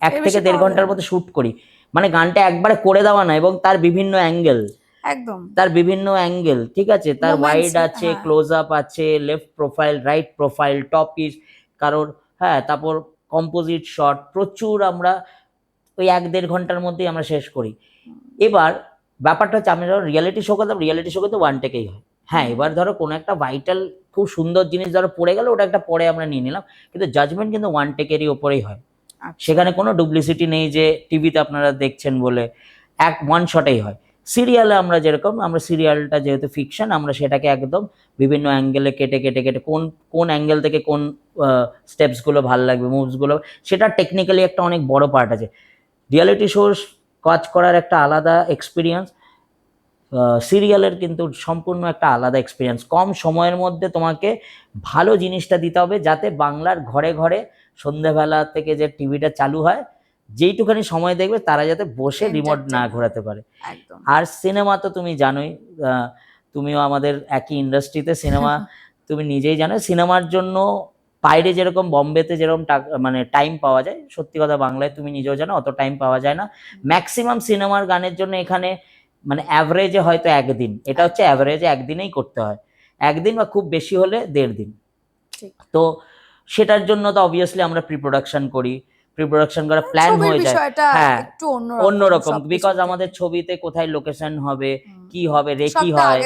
1 থেকে 1.5 ঘন্টার মধ্যে শ্যুট করি। মানে গানটা একবারে করে দেওয়া না, এবং তার বিভিন্ন অ্যাঙ্গেল, একদম ঠিক আছে, তার Moments, ওয়াইড আছে, হ্যাঁ। ক্লোজ আপ আছে, left profile, right profile, top ইস কারোর, হ্যাঁ তারপর কম্পোজিট শট, প্রচুর আমরা ওই 1-1.5 ঘন্টার মধ্যেই আমরা শেষ করি। এবার ব্যাপারটা হচ্ছে, আমি যখন রিয়েলিটি শো করতাম, রিয়েলিটি শো কিন্তু ওয়ান টেকেই হয়। হ্যাঁ এবার ধরো কোনো একটা ভাইটাল খুব সুন্দর জিনিস ধরো পড়ে গেল, ওটা একটা পরে আমরা নিয়ে নিলাম, কিন্তু জাজমেন্ট কিন্তু ওয়ান টেকেরই ওপরেই হয়। সেখানে কোনো ডুপ্লিসিটি নেই যে টিভিতে আপনারা দেখছেন বলে, ওয়ান শটেই হয়। সিরিয়ালে আমরা যেরকম, আমরা সিরিয়ালটা যেহেতু ফিকশন, আমরা সেটাকে একদম বিভিন্ন অ্যাঙ্গেলে কেটে কেটে কেটে কোন অ্যাঙ্গেল থেকে কোন স্টেপসগুলো ভাল লাগবে, মুভসগুলো, সেটা টেকনিক্যালি একটা অনেক বড় পার্ট আছে। রিয়েলিটি শো কাজ করার একটা আলাদা এক্সপিরিয়েন্স, সিরিয়ালের কিন্তু সম্পূর্ণ একটা আলাদা এক্সপিরিয়েন্স। কম সময়ের মধ্যে তোমাকে ভালো জিনিসটা দিতে হবে, যাতে বাংলার ঘরে ঘরে সন্ধ্যেবেলা থেকে যে টিভিটা চালু হয়, যেইটুখানি সময় দেখবে তারা যাতে বসে রিমোট না ঘোরাতে পারে। আর সিনেমা তো তুমি জানোই, তুমিও আমাদের একই ইন্ডাস্ট্রিতে, সিনেমা তুমি নিজেই জানো, সিনেমার জন্য বাইরে যেরকম বম্বেতে যেরকম মানে টাইম পাওয়া যায়, সত্যি কথা বাংলায় তুমি নিজেও জানো অত টাইম পাওয়া যায় না। ম্যাক্সিমাম সিনেমার গানের জন্য এখানে মানে অ্যাভারেজে হয়তো 1 দিন, এটা হচ্ছে অ্যাভারেজে 1 দিনেই করতে হয়, 1 দিন বা খুব বেশি হলে 1.5 দিন। তো সেটার জন্য তো অবভিয়াসলি আমরা প্রি প্রোডাকশন করি, প্রি প্রোডাকশন করা প্ল্যান হয়ে যায়, হ্যাঁ অন্যরকম, বিকজ আমাদের ছবিতে কোথায় লোকেশন হবে, কি হবে, রেকি হয়,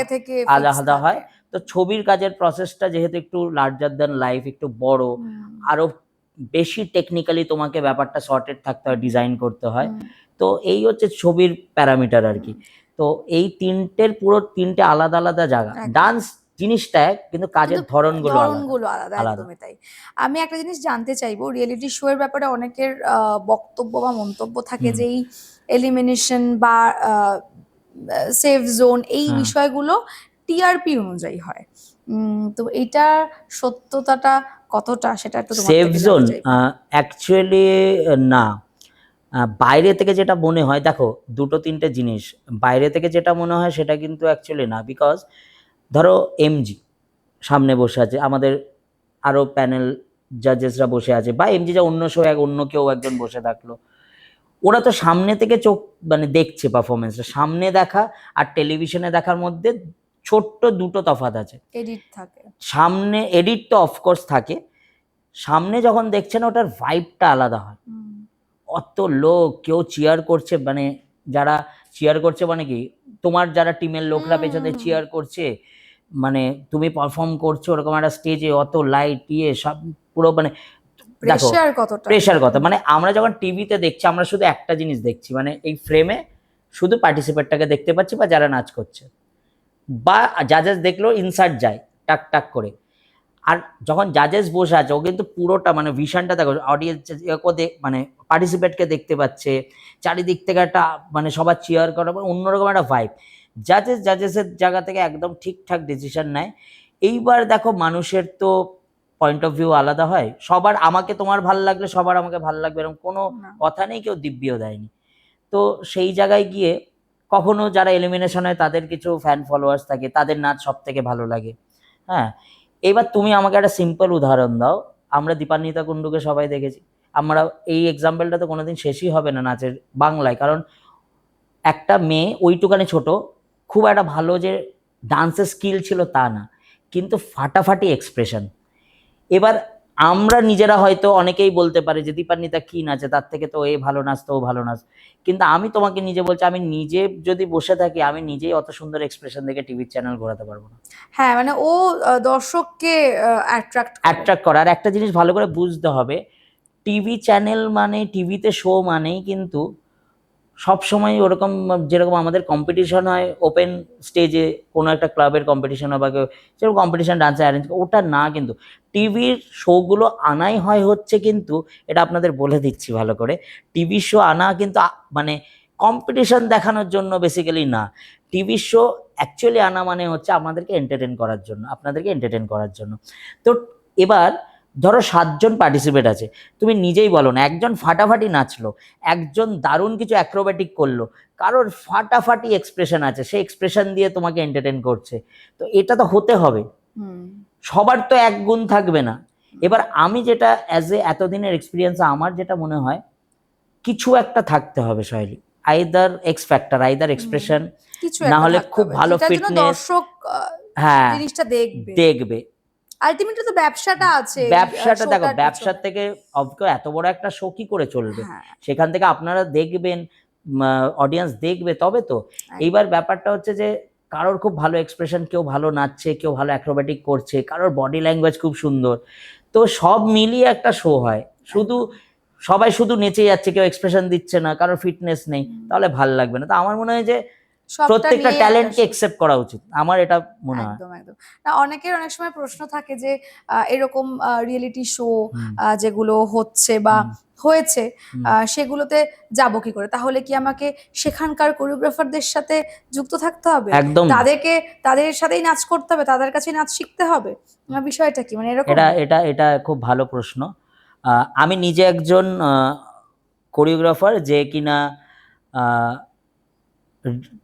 আলাদা হয়। তো ছবির কাজের প্রসেসটা যেহেতু একটু লার্জার দ্যান লাইফ, একটু বড়, আরো বেশি টেকনিক্যালি তোমাকে ব্যাপারটা সর্টেড থাকতে হয়, ডিজাইন করতে হয়। তো এই হচ্ছে ছবির প্যারামিটার আর কি। তো এই পুরো তিনটে আলাদা আলাদা জায়গা। ডান্স জিনিসটা কিন্তু কাজের ধরনগুলো আলাদা, একদমই তাই। আমি একটা জিনিস জানতে চাইবো, রিয়েলিটি শো এর ব্যাপারে অনেকের বক্তব্য বা মন্তব্য থাকে যে এই এলিমিনেশন বা সেফ জোন, এই বিষয়গুলো টিআরপি অনুযায়ী হয়। তো এটা সত্যতাটা কতটা, সেটা একটু তোমার থেকে জানতে চাইবো। সেফ জোন অ্যাকচুয়ালি না, বাইরে থেকে যেটা মনে হয়, দেখো 2-3টে জিনিস বাইরে থেকে যেটা মনে হয় সেটা কিন্তু অ্যাকচুয়ালি না। বিকজ ধরো এমজি সামনে বসে আছে, আমাদের আরো প্যানেল জাজেসরা বসে আছে, বা এমজি যা অন্য শো অন্য কেউ একজন বসে থাকলো, ওরা তো সামনে থেকে চোখ মানে দেখছে পারফরমেন্সটা, সামনে দেখা আর টেলিভিশনে দেখার মধ্যে ছোট্ট 2টো তফাৎ আছে। এডিট থাকে সামনে, এডিট তো অফকোর্স থাকে, সামনে যখন দেখছেন ওটার ভাইবটা আলাদা হয়। অত লোক কেউ চিয়ার করছে, মানে যারা চিয়ার করছে মানে কি, তোমার যারা টিমের লোকরা পেছনে চিয়ার করছে, মানে তুমি পারফর্ম করছো ওরকম একটা স্টেজে, অত লাইট সব পুরো, মানে দেখো প্রেশার কত। মানে আমরা যখন টিভিতে দেখছি আমরা শুধু একটা জিনিস দেখছি, মানে এই ফ্রেমে শুধু পার্টিসিপেটটাকে দেখতে পাচ্ছি বা যারা নাচ করছে, বা জাজেস দেখলেও ইনসার্ট যায় টাক টাক করে। আর যখন জাজেস বসে আছে ও কিন্তু পুরোটা মানে ভিশনটা দেখো, অডিয়েন্স মানে পার্টিসিপেটকে দেখতে পাচ্ছে, চারিদিক থেকে একটা মানে সবার চেয়ার করার পর অন্যরকম একটা ভাইব। জাজেসের জায়গা থেকে একদম ঠিকঠাক ডিসিশন নেয়। এইবার দেখো মানুষের তো পয়েন্ট অফ ভিউ আলাদা হয়, সবার আমাকে তোমার ভাল লাগলে সবার আমাকে ভাল লাগবে এরকম কোনো কথা নেই, কেউ দিব্যিও দেয়নি। তো সেই জায়গায় গিয়ে কখনো যারা এলিমিনেশন হয় তাদের কিছু ফ্যান ফলোয়ার্স থাকে, তাদের নাচ সব থেকে ভালো লাগে। হ্যাঁ, এবার তুমি আমাকে একটা সিম্পল উদাহরণ দাও, আমরা দীপান্বিতা কুণ্ডুকে সবাই দেখেছি, আমরা এই এক্সাম্পলটা তো কোনোদিন শেষই হবে না নাচের বাংলায়, কারণ একটা মেয়ে ওইটুকানি ছোট, খুব একটা ভালো যে ডান্সের স্কিল ছিল তা না, কিন্তু ফাটাফাটি এক্সপ্রেশন। এবার আমরা নিজেরা হয়তো অনেকেই বলতে পারে যে দীপান্বিতা কি নাচে, তার থেকে তো এ ভালো নাচতো ও ভালো নাচ, কিন্তু আমি তোমাকে নিজে বলছি, আমি নিজে যদি বসে থাকি আমি নিজেই অত সুন্দর এক্সপ্রেশন দেখে টিভির চ্যানেল ঘোরাতে পারবো না। হ্যাঁ মানে ও দর্শককে অ্যাট্রাক্ট করা। আর একটা জিনিস ভালো করে বুঝতে হবে, টিভি চ্যানেল মানে টিভিতে শো মানেই কিন্তু সবসময় ওরকম যেরকম আমাদের কম্পিটিশন হয় ওপেন স্টেজে কোনো একটা ক্লাবের কম্পিটিশন বা সেরকম কম্পিটিশন ডান্সে অ্যারেঞ্জ, ওটা না, কিন্তু টিভির শোগুলো আনাই হয় হচ্ছে, কিন্তু এটা আপনাদের বলে দিচ্ছি ভালো করে, টিভি শো আনা কিন্তু মানে কম্পিটিশন দেখানোর জন্য বেসিক্যালি না, টিভি শো অ্যাকচুয়ালি আনা মানে হচ্ছে আমাদেরকে এন্টারটেন করার জন্য, আপনাদেরকে এন্টারটেন করার জন্য। তো এবার ধরো 7 জন পার্টিসিপেট আছে, তুমি নিজেই বলো না, একজন ফাটাফাটি নাচলো, একজন দারুণ কিছু অ্যাক্রোব্যাটিক করলো, কারোর ফাটাফাটি এক্সপ্রেশন আছে, সেই এক্সপ্রেশন দিয়ে তোমাকে এন্টারটেন করছে, তো এটা তো হতে হবে, সবার তো এক গুণ থাকবে না। এবার আমি যেটা এতদিনের এক্সপিরিয়েন্স আমার যেটা মনে হয়, কিছু একটা থাকতে হবে শৈলী, either x factor, either expression, না হলে খুব ভালো ফিটনেস, দর্শক হ্যাঁ জিনিসটা দেখবে। আলটিমেটলি তো ব্যবসাটা আছে, ব্যবসাটা দেখো, ব্যবসার থেকে এত বড় একটা শো কি করে চলবে, সেখান থেকে আপনারা দেখবেন, অডিয়েন্স দেখবে তবে তো। এইবার ব্যাপারটা হচ্ছে যে কারোর খুব ভালো এক্সপ্রেশন, কেউ ভালো নাচছে, কেউ ভালো অ্যাক্রোব্যাটিক করছে, কারোর বডি ল্যাঙ্গুয়েজ খুব সুন্দর, তো সব মিলিয়ে একটা শো হয়। শুধু সবাই শুধু নেচে যাচ্ছে, কেউ এক্সপ্রেশন দিচ্ছে না, কারোর ফিটনেস নেই, তাহলে ভাল লাগবে না। তো আমার মনে হয় যে প্রত্যেকটা ট্যালেন্টকে একসেপ্ট করা উচিত, আমার এটা মনে হয়। একদম একদম না, অনেকের অনেক সময় প্রশ্ন থাকে যে এরকম রিয়েলিটি শো যেগুলো হচ্ছে বা হয়েছে সেগুলোতে যাব কি করে, তাহলে কি আমাকে সেখানকার কোরিওগ্রাফারদের সাথে যুক্ত থাকতে হবে, একদম তাদের সাথেই নাচ করতে হবে, তাদের কাছে নাচ শিখতে হবে, বিষয়টা কি মানে এরকম? এটা খুব ভালো প্রশ্ন। আমি নিজে একজন কোরিওগ্রাফার যে কিনা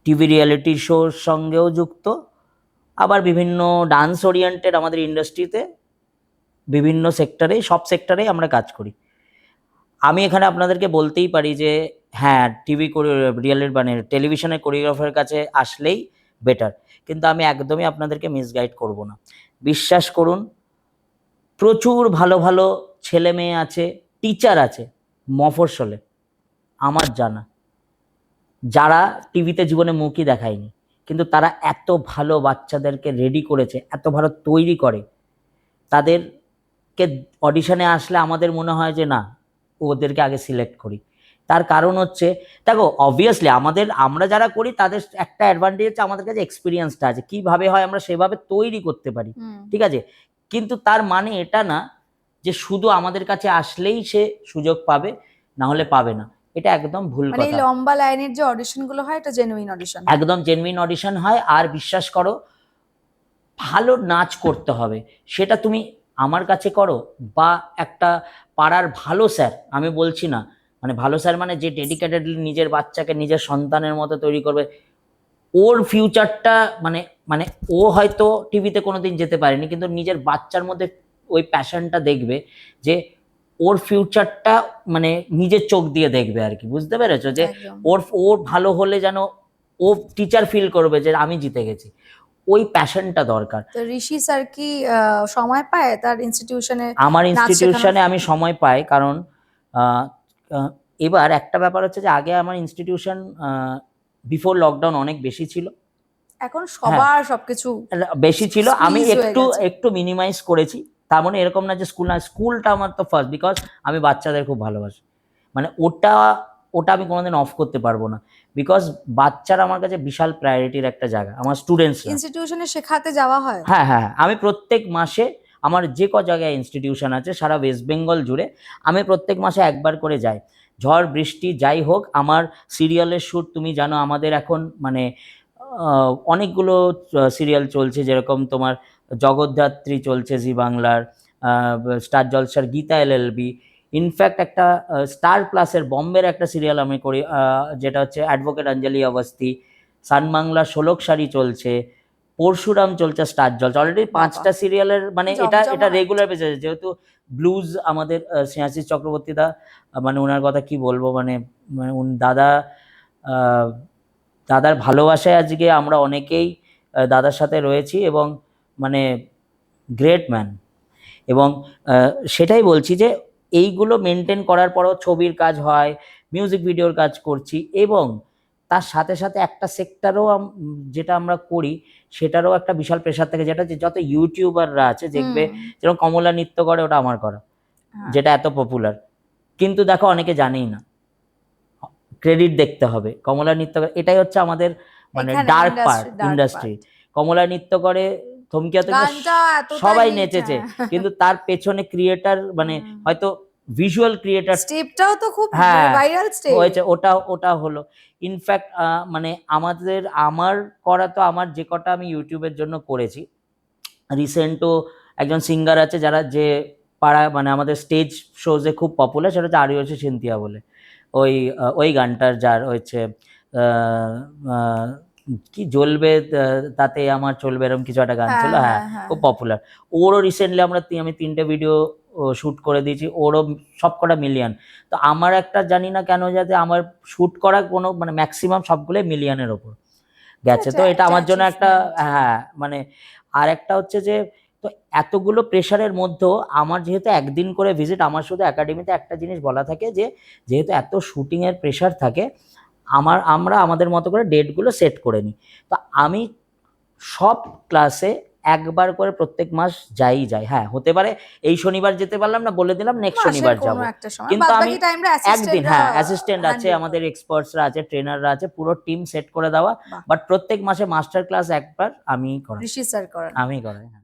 টিভি রিয়েলিটি শোর সঙ্গেও যুক্ত, আবার বিভিন্ন ডান্স ওরিয়েন্টেড আমাদের ইন্ডাস্ট্রিতে বিভিন্ন সেক্টরে, সব সেক্টরেই আমরা কাজ করি। আমি এখানে আপনাদেরকে বলতেই পারি যে হ্যাঁ, টিভি মানে টেলিভিশনের কোরিওগ্রাফারের কাছে আসলেই বেটার, কিন্তু আমি একদমই আপনাদেরকে মিসগাইড করব না। বিশ্বাস করুন, প্রচুর ভালো ভালো ছেলে মেয়ে আছে, টিচার আছে মফস্বলে আমার জানা, যারা টিভিতে জীবনে মুখই দেখায়নি, কিন্তু তারা এত ভালো বাচ্চাদেরকে রেডি করেছে, এত ভালো তৈরি করে, তাদেরকে অডিশনে আসলে আমাদের মনে হয় যে না, ওদেরকে আগে সিলেক্ট করি। তার কারণ হচ্ছে দেখো, অবভিয়াসলি আমরা যারা করি তাদের একটা অ্যাডভান্টেজ হচ্ছে আমাদের কাছে এক্সপিরিয়েন্সটা আছে, কিভাবে হয় আমরা সেভাবে তৈরি করতে পারি, ঠিক আছে, কিন্তু তার মানে এটা না যে শুধু আমাদের কাছে আসলেই সে সুযোগ পাবে, না হলে পাবে না, এটা একদম ভুল কথা। মানে এই লম্বা লাইনের যে অডিশন গুলো হয় এটা জেনুইন অডিশন, একদম জেনুইন অডিশন হয়। আর বিশ্বাস করো, ভালো নাচ করতে হবে, সেটা তুমি আমার কাছে করো বা একটা পাড়ার ভালো স্যার, আমি বলছি না মানে ভালো স্যার মানে যে ডেডিকেটেডলি নিজের বাচ্চাকে নিজের সন্তানের মতো তৈরি করবে, ওর ফিউচারটা মানে মানে ও হয়তো টিভিতে কোনোদিন যেতে পারেনি, কিন্তু নিজের বাচ্চার মধ্যে ওই প্যাশনটা দেখবে, যে ওর ফিউচারটা মানে নিজের চোখ দিয়ে দেখবে আর কি, বুঝতে পেরেছো, যে ওর ভালো হলে যেন ও টিচার ফিল করবে যে আমি জিতে গেছি, ওই প্যাশনটা দরকার। তো ঋষি স্যার কি সময় পায় তার ইনস্টিটিউশনে? আমার ইনস্টিটিউশনে আমি সময় পাই, কারণ এবার একটা ব্যাপার হচ্ছে যে আগে আমার ইনস্টিটিউশন বিফোর লকডাউন অনেক বেশি ছিল, এখন সবার সবকিছু বেশি ছিল, আমি একটু মিনিমাইজ করেছি। তার মানে এরকম না যে স্কুলটা আমার তো ফার্স্ট, বিকজ আমি বাচ্চাদের খুব ভালোবাসি, মানে ওটা আমি কোনোদিন অফ করতে পারবো না, বিকজ বাচ্চারা আমার কাছে বিশাল প্রায়োরিটির একটা জায়গা, আমার স্টুডেন্টস। ইনস্টিটিউশনে শেখাতে যাওয়া হয়? হ্যাঁ হ্যাঁ, আমি প্রত্যেক মাসে আমার যে ক জায়গায় ইনস্টিটিউশন আছে সারা ওয়েস্ট বেঙ্গল জুড়ে, আমি প্রত্যেক মাসে একবার করে যাই। ঝড় বৃষ্টি যাই হোক, আমার সিরিয়ালের শ্যুট তুমি জানো আমাদের এখন মানে অনেকগুলো সিরিয়াল চলছে, যেরকম তোমার জগদ্ধাত্রী চলছে জি বাংলার, স্টার জলসার গীতা এলএলবি, ইনফ্যাক্ট একটা স্টার প্লাসের বম্বের একটা সিরিয়াল আমি করি, যেটা হচ্ছে অ্যাডভোকেট অঞ্জলি অবস্থি, সান বাংলা ষোলক শাড়ি চলছে, পরশুরাম চলছে স্টার জলসা, অলরেডি 5টা সিরিয়ালের মানে এটা জমজমাট। Regular basis. যেহেতু ব্লুজ আমাদের স্নেহাশিস চক্রবর্তী দা, মানে ওনার কথা কি বলবো, মানে দাদা, দাদার ভালোবাসায় আজকে আমরা অনেকেই দাদার সাথে রয়েছি, এবং মানে গ্রেট ম্যান। এবং সেটাই বলছি যে এইগুলো মেনটেন করার পরও ছবির কাজ হয়, মিউজিক ভিডিওর কাজ করছি, এবং তার সাথে সাথে একটা সেক্টরও যেটা আমরা করি সেটারও একটা বিশাল প্রেশার থাকে, যেটা যত ইউটিউবাররা আছে দেখবে, যেরকম কমলা নৃত্য করে, ওটা আমার করা, যেটা এত পপুলার, কিন্তু দেখো অনেকে জানেই না, ক্রেডিট দেখতে হবে। কমলা নৃত্য করে, এটাই হচ্ছে আমাদের মানে ডার্ক পার্ট ইন্ডাস্ট্রি। কমলা নৃত্য করে, থমকিয়াতে সবাই নেচেছে, কিন্তু তার পেছনে ক্রিয়েটার মানে হয়তো ভিজুয়াল ক্রিয়েটার, স্টেপটাও তো খুব ভাইরাল স্টেপ হয়েছে, ওটা হলো। ইনফ্যাক্ট মানে আমার করা তো, আমার যে কটা আমি ইউটিউবের জন্য করেছি, রিসেন্টও একজন সিঙ্গার আছে যারা যে পাড়ায় মানে আমাদের স্টেজ শোজে খুব পপুলার, সেটা হচ্ছে আরিয়সী সিন্তিয়া বলে, ওই গানটার যার হচ্ছে কি জ্বলবে তাতে আমার চলবে, এরকম কিছু একটা গান ছিল, হ্যাঁ খুব পপুলার। ওরও রিসেন্টলি আমি 3টে ভিডিও শ্যুট করে দিয়েছি, ওরও সবকটা মিলিয়ন। তো আমার একটা জানি না কেন, যাতে আমার শ্যুট করা কোনো মানে ম্যাক্সিমাম সবগুলোই মিলিয়নের ওপর গেছে। তো এটা আমার জন্য একটা, হ্যাঁ মানে, আর একটা হচ্ছে যে, তো এতগুলো প্রেশারের মধ্যেও আমার যেহেতু একদিন করে ভিজিট, আমার শুধু একাডেমিতে একটা জিনিস বলা থাকে যে যেহেতু এত শুটিংয়ের প্রেশার থাকে, আমরা আমাদের মতো করে ডেটগুলো সেট করে নিই। তো আমি সব ক্লাসে একবার করে প্রত্যেক মাস যাই। হ্যাঁ, হতে পারে এই শনিবার যেতে পারলাম না, বলে দিলাম নেক্সট শনিবার যাব, কিন্তু আমি একদিন, হ্যাঁ অ্যাসিস্ট্যান্ট আছে, আমাদের এক্সপার্টসরা আছে, ট্রেনাররা আছে, পুরো টিম সেট করে দেওয়া। বাট প্রত্যেক মাসে মাস্টার ক্লাস একবার আমি করাই, ঋষি স্যার করাই, আমি করাই, হ্যাঁ।